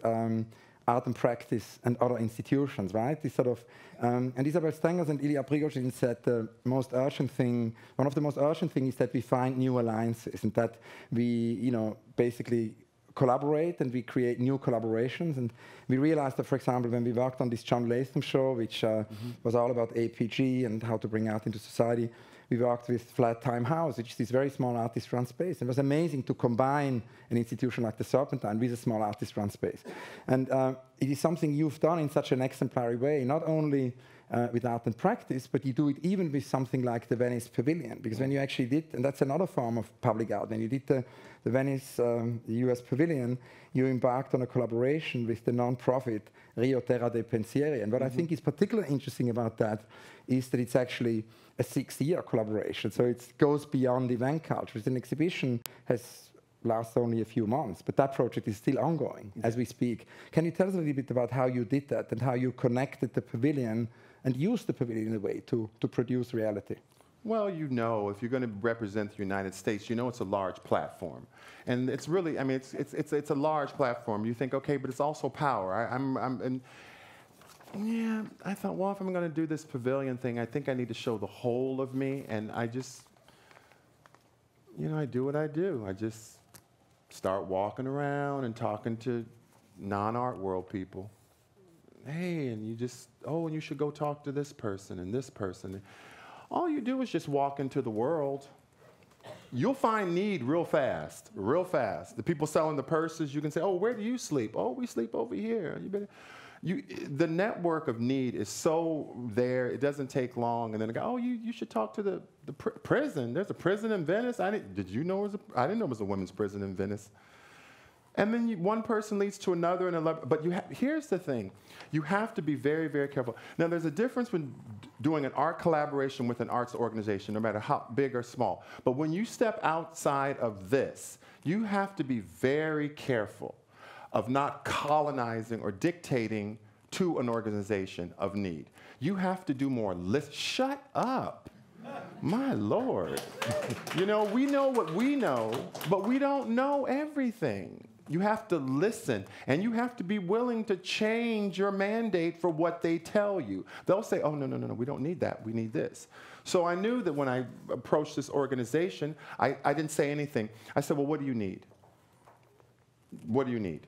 art and practice and other institutions, right? This sort of, and Isabel Stengers and Ilya Prigozhin said the most urgent thing, one of the most urgent things is that we find new alliances and that we, you know, basically collaborate and we create new collaborations. And we realized that, for example, when we worked on this John Latham show, which was all about APG and how to bring art into society, we worked with Flat Time House, which is this very small artist-run space. And it was amazing to combine an institution like the Serpentine with a small artist-run space. And it is something you've done in such an exemplary way, not only with art and practice, but you do it even with something like the Venice Pavilion. Because when you actually did, and that's another form of public art, when you did the Venice US Pavilion, you embarked on a collaboration with the non-profit Rio Terra dei Pensieri. And what I think is particularly interesting about that is that it's actually a 6-year collaboration. So it goes beyond event culture. It's an exhibition lasts only a few months, but that project is still ongoing as we speak. Can you tell us a little bit about how you did that and how you connected the pavilion and used the pavilion in a way to produce reality? Well, you know, if you're going to represent the United States, you know it's a large platform. And it's really, I mean, it's a large platform. You think, okay, but it's also power. Yeah, I thought, well, if I'm going to do this pavilion thing, I think I need to show the whole of me. And I just, you know, I do what I do. I just start walking around and talking to non-art world people. Hey, and you just, oh, and you should go talk to this person and this person. All you do is just walk into the world. You'll find need real fast, real fast. The people selling the purses, you can say, oh, where do you sleep? Oh, we sleep over here. The network of need is so there, it doesn't take long. And then they go, oh, you should talk to the prison. There's a prison in Venice. Did you know I didn't know it was a women's prison in Venice. And then one person leads to another and another. But here's the thing. You have to be very, very careful. Now, there's a difference when doing an art collaboration with an arts organization, no matter how big or small. But when you step outside of this, you have to be very careful of not colonizing or dictating to an organization of need. You have to do more. Shut up. My Lord. You know, we know what we know, but we don't know everything. You have to listen, and you have to be willing to change your mandate for what they tell you. They'll say, oh, no, we don't need that. We need this. So I knew that when I approached this organization, I didn't say anything. I said, well, what do you need? What do you need?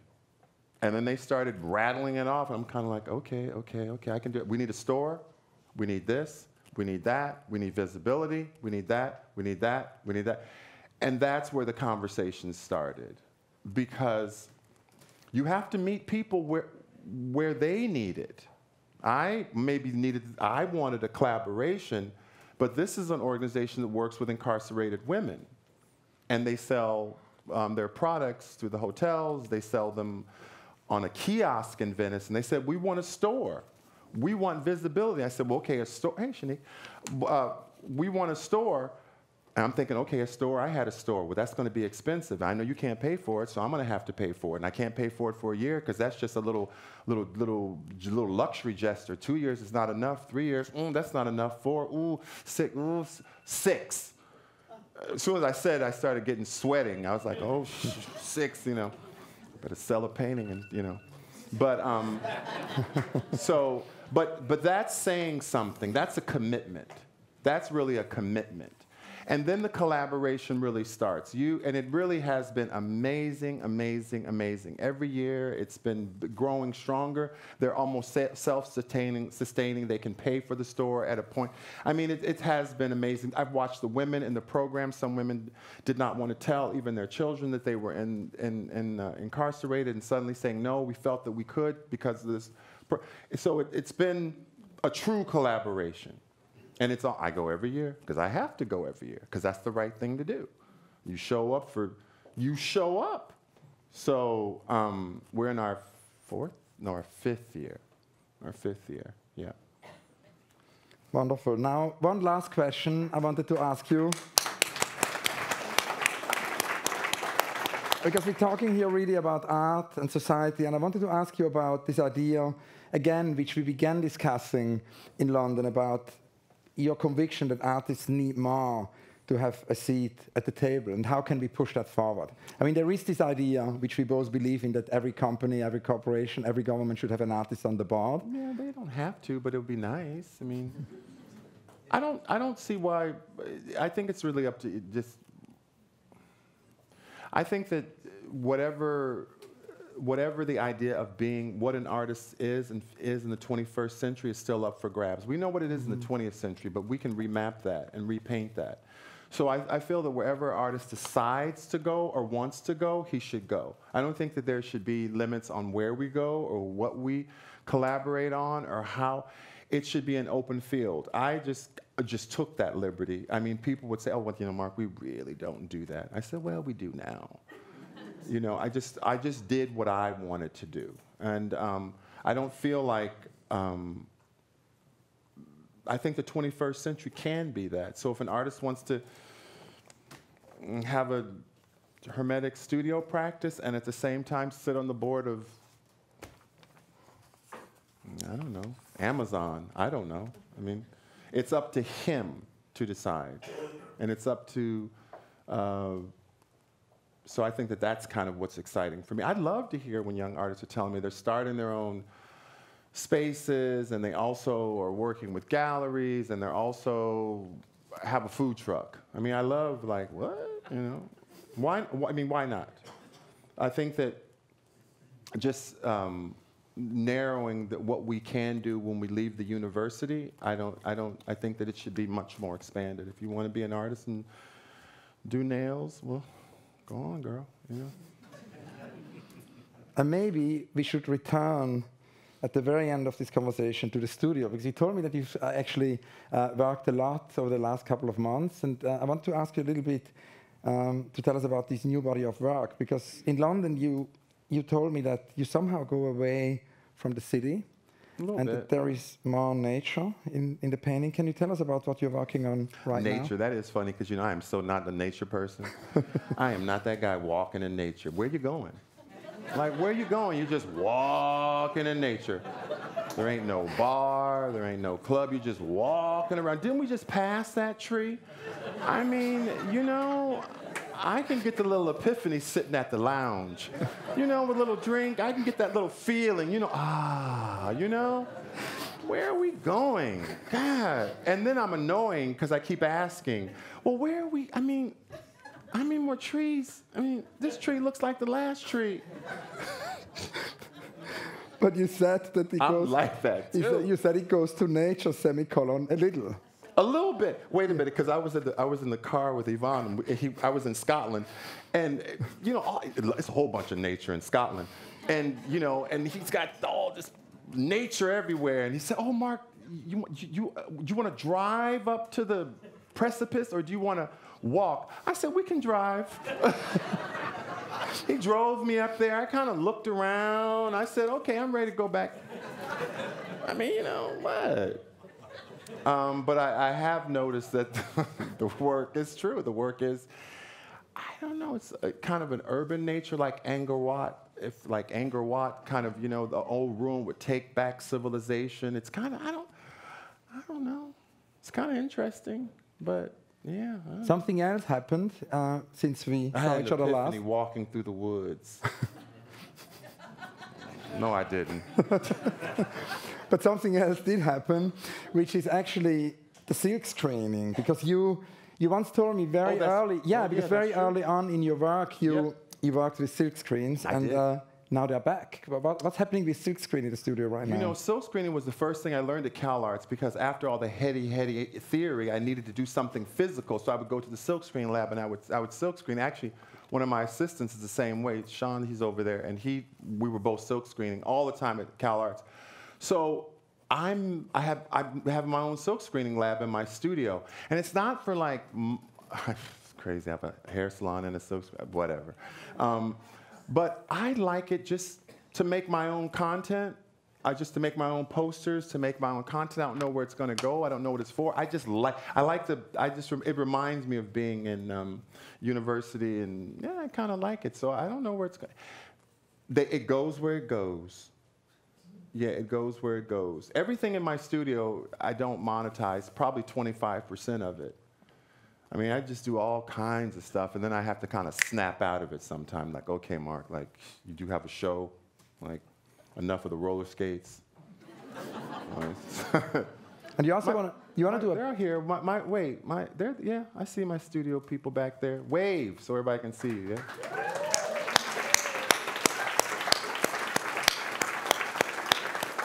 And then they started rattling it off, and I'm kind of like, okay, I can do it. We need a store. We need this. We need that. We need visibility. We need that. We need that. We need that. And that's where the conversation started. Because you have to meet people where they need it. I wanted a collaboration, but this is an organization that works with incarcerated women. And they sell their products through the hotels. They sell them on a kiosk in Venice. And they said, we want a store. We want visibility. I said, well, okay, a store. Hey, Shanique, we want a store. And I'm thinking, okay, a store, I had a store. Well, that's going to be expensive. I know you can't pay for it, so I'm going to have to pay for it. And I can't pay for it for a year because that's just a little luxury gesture. 2 years is not enough. 3 years, that's not enough. 4, 6. As soon as I said, I started getting sweating. I was like, oh, 6, you know. Better sell a painting, and you know. But but that's saying something. That's a commitment. That's really a commitment. And then the collaboration really starts. And it really has been amazing, amazing, amazing. Every year it's been growing stronger. They're almost self-sustaining. They can pay for the store at a point. I mean, it has been amazing. I've watched the women in the program. Some women did not want to tell even their children that they were incarcerated, and suddenly saying, no, we felt that we could because of this. So it's been a true collaboration. And I go every year because I have to go every year because that's the right thing to do. You show up. So we're in our fifth year. Our fifth year, yeah. Wonderful. Now, one last question I wanted to ask you. because we're talking here really about art and society, and I wanted to ask you about this idea, again, which we began discussing in London, about your conviction that artists need more to have a seat at the table, and how can we push that forward? I mean, there is this idea, which we both believe in, that every company, every corporation, every government should have an artist on the board. Yeah, they don't have to, but it would be nice. I mean, I don't see why. I think it's really up to just. I think that whatever the idea of being what an artist is in the 21st century is still up for grabs. We know what it is in the 20th century, but we can remap that and repaint that. So I feel that wherever an artist decides to go or wants to go, he should go. I don't think that there should be limits on where we go or what we collaborate on or how. It should be an open field. I just took that liberty. I mean, people would say, "Oh, well, Mark, we really don't do that." I said, "Well, we do now." I just did what I wanted to do, and I don't feel like. I think the 21st century can be that. So if an artist wants to have a hermetic studio practice and at the same time sit on the board of, I don't know, Amazon, I don't know. I mean, it's up to him to decide. And it's up to, so I think that that's kind of what's exciting for me. I'd love to hear when young artists are telling me they're starting their own spaces, and they also are working with galleries, and they're also have a food truck. I mean, I love, like, what? Why? I mean, why not? I think that just narrowing what we can do when we leave the university, I think that it should be much more expanded. If you want to be an artist and do nails, well, go on, girl. And maybe we should return at the very end of this conversation to the studio, because you told me that you've actually worked a lot over the last couple of months, and I want to ask you a little bit to tell us about this new body of work, because in London you told me that you somehow go away from the city, and that there is more nature in the painting. Can you tell us about what you're working on right now? Nature, that is funny, because I am so not a nature person. I am not that guy walking in nature. Where you going? Like, where you going? You're just walking in nature. There ain't no bar, there ain't no club, you're just walking around. Didn't we just pass that tree? I mean, I can get the little epiphany sitting at the lounge. With a little drink, I can get that little feeling, where are we going? God. And then I'm annoying because I keep asking, well, where are we? I mean, more trees. This tree looks like the last tree. But you said that it goes... like that, too. You said it goes to nature, semicolon, a little. A little bit. Wait a minute, because I was in the car with Yvonne. I was in Scotland, and it's a whole bunch of nature in Scotland, and and he's got all this nature everywhere. And he said, "Oh, Mark, you want to drive up to the precipice, or do you want to walk?" I said, "We can drive." He drove me up there. I kind of looked around. I said, "Okay, I'm ready to go back." I mean, what? But I have noticed that the work is true. The work is, I don't know, it's kind of an urban nature, like Angkor Wat. If like Angkor Wat, kind of, the old ruin would take back civilization. It's kind of, I don't know. It's kind of interesting, but yeah. Something else happened since we saw each other last. Walking through the woods. No, I didn't. But something else did happen, which is actually the silk screening, because you once told me very early, early on in your work you worked with silk screens, and now they're back. What's happening with silk screen in the studio right now? Silk screening was the first thing I learned at CalArts, because after all the heady theory, I needed to do something physical, so I would go to the silk screen lab and I would silk screen. Actually, one of my assistants is the same way. Sean, he's over there, and we were both silk screening all the time at CalArts. So I have my own silk screening lab in my studio, and it's not for like it's crazy. I have a hair salon and a silk whatever, but I like it just to make my own content. just to make my own posters, to make my own content. I don't know where it's going to go. I don't know what it's for. It reminds me of being in university, and yeah, I kind of like it. So I don't know where it's going. It goes where it goes. Yeah, it goes where it goes. Everything in my studio, I don't monetize, probably 25% of it. I mean, I just do all kinds of stuff, and then I have to kind of snap out of it sometime. Like, okay, Mark, like, you do have a show, like, enough of the roller skates. And you also want to do a... They're here. Yeah, I see my studio people back there. Wave, so everybody can see you, yeah?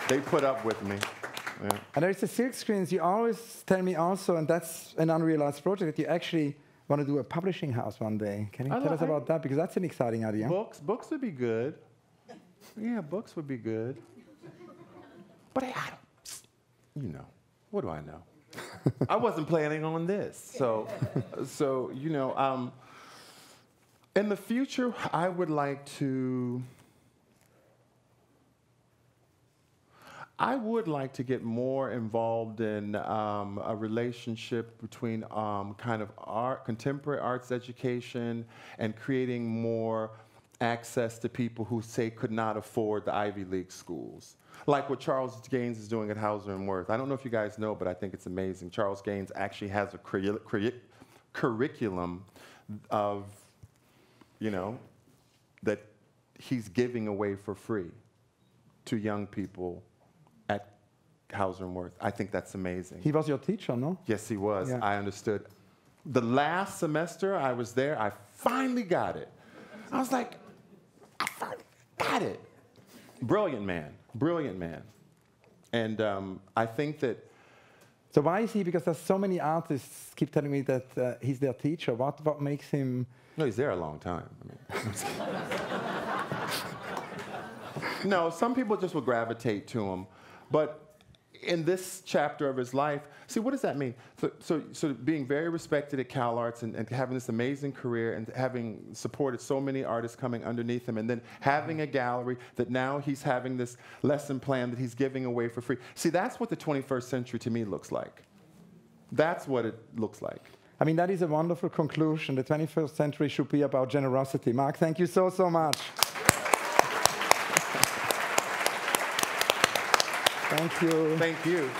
They put up with me. Yeah. And there's the silk screens. You always tell me also, and that's an unrealized project, that you actually want to do a publishing house one day. Can you tell us about that? Because that's an exciting idea. Books would be good. Yeah, books would be good. But I don't, you know, what do I know? I wasn't planning on this. So you know, in the future, I would like to get more involved in a relationship between kind of contemporary arts education and creating more access to people who, say, could not afford the Ivy League schools. Like what Charles Gaines is doing at Hauser and Wirth. I don't know if you guys know, but I think it's amazing. Charles Gaines actually has a curriculum of, you know, that he's giving away for free to young people at Hauser and Wirth. I think that's amazing. He was your teacher, no? Yes, he was. Yeah. I understood. The last semester I was there, I finally got it. I was like, I finally got it. Brilliant man. Brilliant man. And I think that... So why is he? Because there's so many artists keep telling me that he's their teacher. What makes him... No, he's there a long time. I mean, no, some people just will gravitate to him. But in this chapter of his life, see, what does that mean? So being very respected at Cal Arts and having this amazing career and having supported so many artists coming underneath him, and then having a gallery that now he's having this lesson plan that he's giving away for free. See, that's what the 21st century to me looks like. That's what it looks like. I mean, that is a wonderful conclusion. The 21st century should be about generosity. Mark, thank you so, so much. Thank you. Thank you.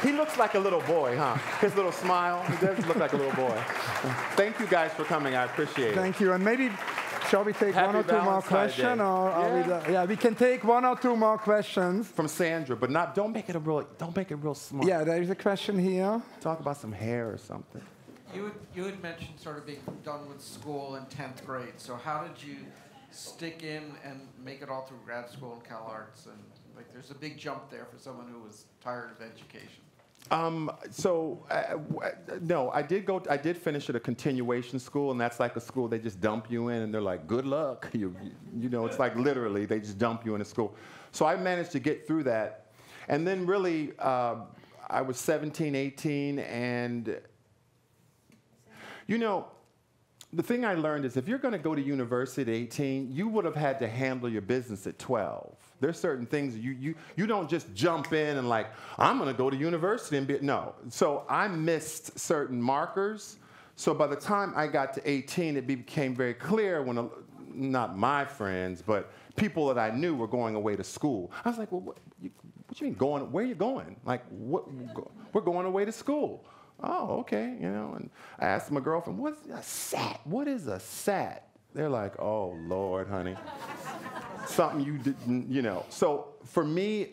He looks like a little boy, huh? His little smile, he does look like a little boy. Thank you guys for coming, I appreciate it. Thank you, and maybe, shall we take one or two more questions? Or we can take one or two more questions. From Sandra, but don't make it real smart. Yeah, there is a question here. Talk about some hair or something. You had mentioned sort of being done with school in 10th grade, so how did you stick in and make it all through grad school and Cal Arts? And like, there's a big jump there for someone who was tired of education. No, I did finish at a continuation school, and that's like a school they just dump you in, and they're like, good luck. You know, it's like literally they just dump you in a school. So I managed to get through that. And then really, I was 17, 18, and, you know, the thing I learned is if you're going to go to university at 18, you would have had to handle your business at 12. There's certain things you don't just jump in and like, I'm going to go to university and be, no. So I missed certain markers. So by the time I got to 18, it became very clear when, not my friends, but people that I knew were going away to school. I was like, well, what you mean going, where are you going? Like, we're going away to school. Oh, okay, you know, and I asked my girlfriend, what's a SAT? What is a SAT? They're like, oh, Lord, honey. Something you didn't, you know. So for me,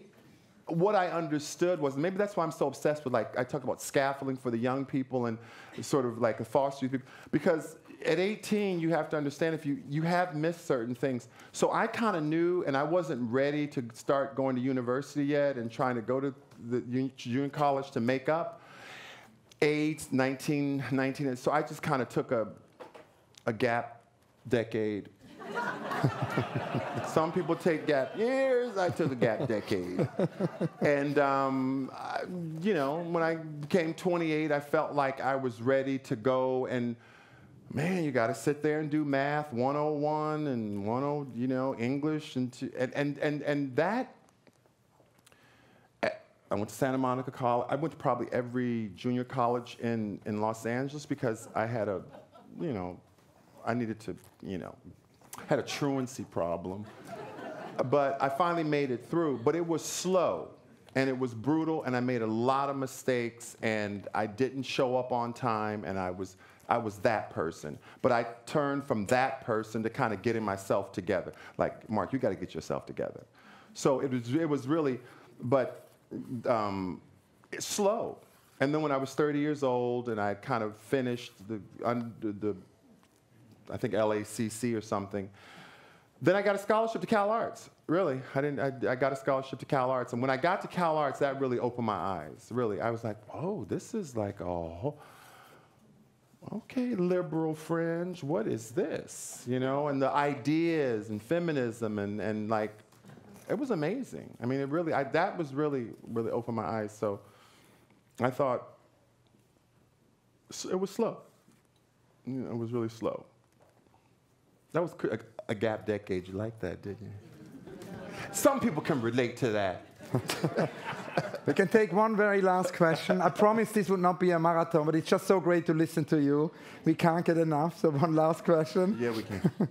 what I understood was, maybe that's why I'm so obsessed with, like, I talk about scaffolding for the young people and sort of like a foster youth people, because at 18, you have to understand if you have missed certain things. So I kind of knew, and I wasn't ready to start going to university yet and trying to go to the junior college to make up. Age, 19, and so I just kind of took a gap decade. Some people take gap years, I took a gap decade. And, you know, when I became 28, I felt like I was ready to go, and man, you got to sit there and do math 101 and 10, you know, English, and that I went to Santa Monica College. I went to probably every junior college in Los Angeles because I had a, I needed to, had a truancy problem. But I finally made it through. But it was slow, and it was brutal, and I made a lot of mistakes, and I didn't show up on time, and I was that person. But I turned from that person to kind of getting myself together. Like, Mark, you got to get yourself together. So it was really, but it's slow. And then when I was 30 years old, and I kind of finished the I think LACC or something, then I got a scholarship to Cal Arts. Really, I got a scholarship to Cal Arts, and when I got to Cal Arts, that really opened my eyes. Really, I was like, "Whoa, this is like, oh, okay, liberal fringe. What is this?" And the ideas and feminism and like, it was amazing. I mean, that was really opened my eyes. So, I thought it was slow. It was really slow. That was a gap decade. You liked that, didn't you? Some people can relate to that. We can take one very last question. I promise this would not be a marathon, but it's just so great to listen to you. We can't get enough, so one last question. Yeah, we can.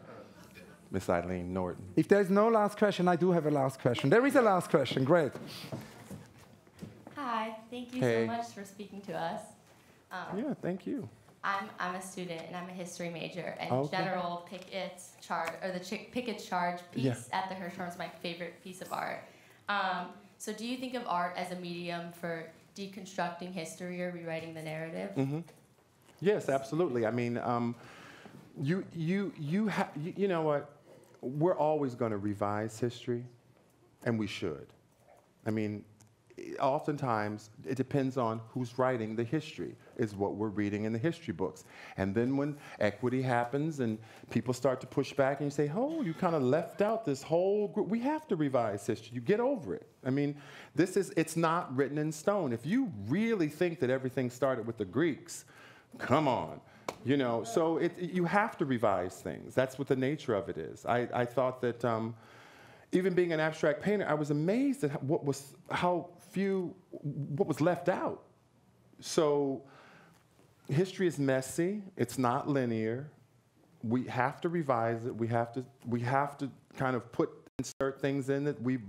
Miss Eileen Norton. If there's no last question, I do have a last question. There is a last question. Great. Hi, thank you Hey. so much for speaking to us. Yeah, thank you. I'm a student and I'm a history major, and Okay. General Pickett's charge, or the Pickett's charge piece at the Hirshhorn is my favorite piece of art. So do you think of art as a medium for deconstructing history or rewriting the narrative? Mm-hmm. Yes, absolutely. I mean, you know what? We're always going to revise history, and we should. I mean, oftentimes it depends on who's writing the history, is what we're reading in the history books. And then when equity happens and people start to push back and you say, oh, you kind of left out this whole group, we have to revise history. You get over it. I mean, it's not written in stone. If you really think that everything started with the Greeks, come on. So you have to revise things. That's what the nature of it is. I thought that even being an abstract painter, I was amazed at what was left out. So history is messy. It's not linear. We have to revise it. We have to kind of insert things in that we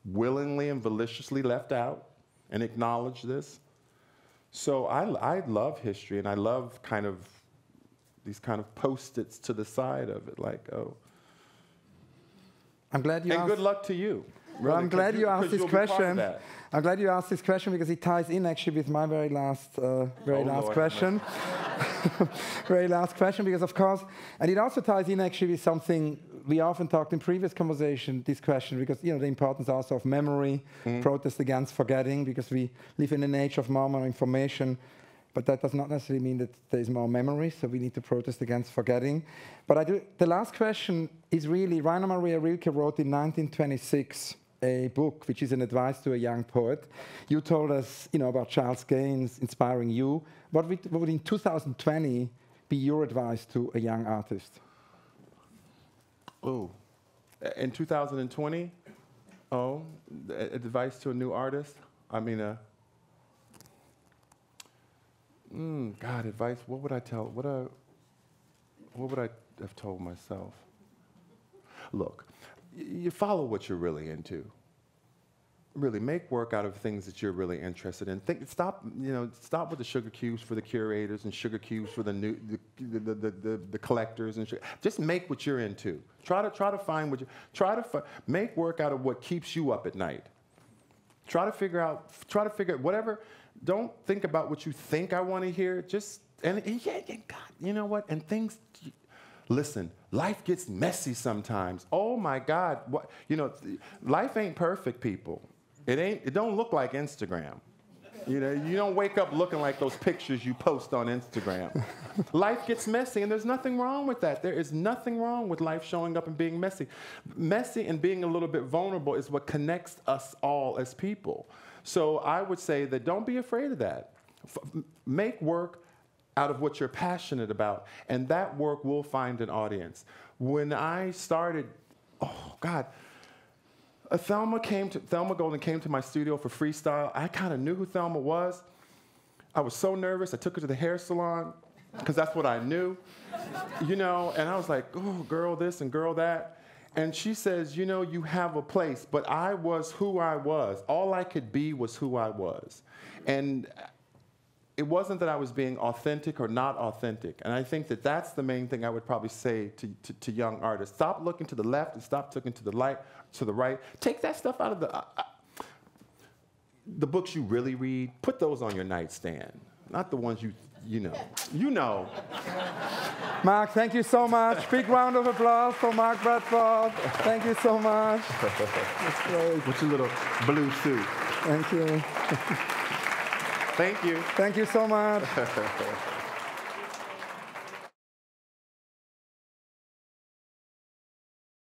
willingly and maliciously left out, and acknowledge this. So I love history, and I love kind of these kind of post-its to the side of it, like, oh. I'm glad you asked. And good luck to you. Well, I'm glad you asked this question. I'm I'm glad you asked this question because it ties in actually with my very last question. Very last question, because of course, and it also ties in actually with something we often talked in previous conversation, this question, because the importance also of memory, protest against forgetting, because we live in an age of more information, but that does not necessarily mean that there is more memory, so we need to protest against forgetting. But the last question is really, Rainer Maria Rilke wrote in 1926 a book, which is an advice to a young poet. You told us, about Charles Gaines inspiring you. What would in 2020 be your advice to a young artist? Oh, in 2020? Oh, advice to a new artist? I mean, God, advice. What would I tell? What would I have told myself? Look, you follow what you're really into. Really, make work out of things that you're really interested in. Stop with the sugar cubes for the curators and sugar cubes for the collectors and just make what you're into. Try to find make work out of what keeps you up at night. Try to figure out whatever. Don't think about what you think I want to hear. God, you know what? And things. Listen, life gets messy sometimes. Oh my God, life ain't perfect, people. It don't look like Instagram. You don't wake up looking like those pictures you post on Instagram. Life gets messy, and there's nothing wrong with that. There is nothing wrong with life showing up and being messy. Messy and being a little bit vulnerable is what connects us all as people. So I would say that don't be afraid of that. Make work out of what you're passionate about, and that work will find an audience. When I started, oh God, Thelma Golden came to my studio for freestyle. I kind of knew who Thelma was. I was so nervous. I took her to the hair salon because that's what I knew, you know. And I was like, oh, girl this and girl that. And she says, you know, you have a place. But I was who I was. All I could be was who I was. And it wasn't that I was being authentic or not authentic. And I think that that's the main thing I would probably say to young artists. Stop looking to the left and stop looking to the right. Take that stuff out of the books you really read. Put those on your nightstand, not the ones you know. You know. Mark, thank you so much. Big round of applause for Mark Bradford. Thank you so much. That's great. With your little blue suit. Thank you. Thank you. Thank you so much.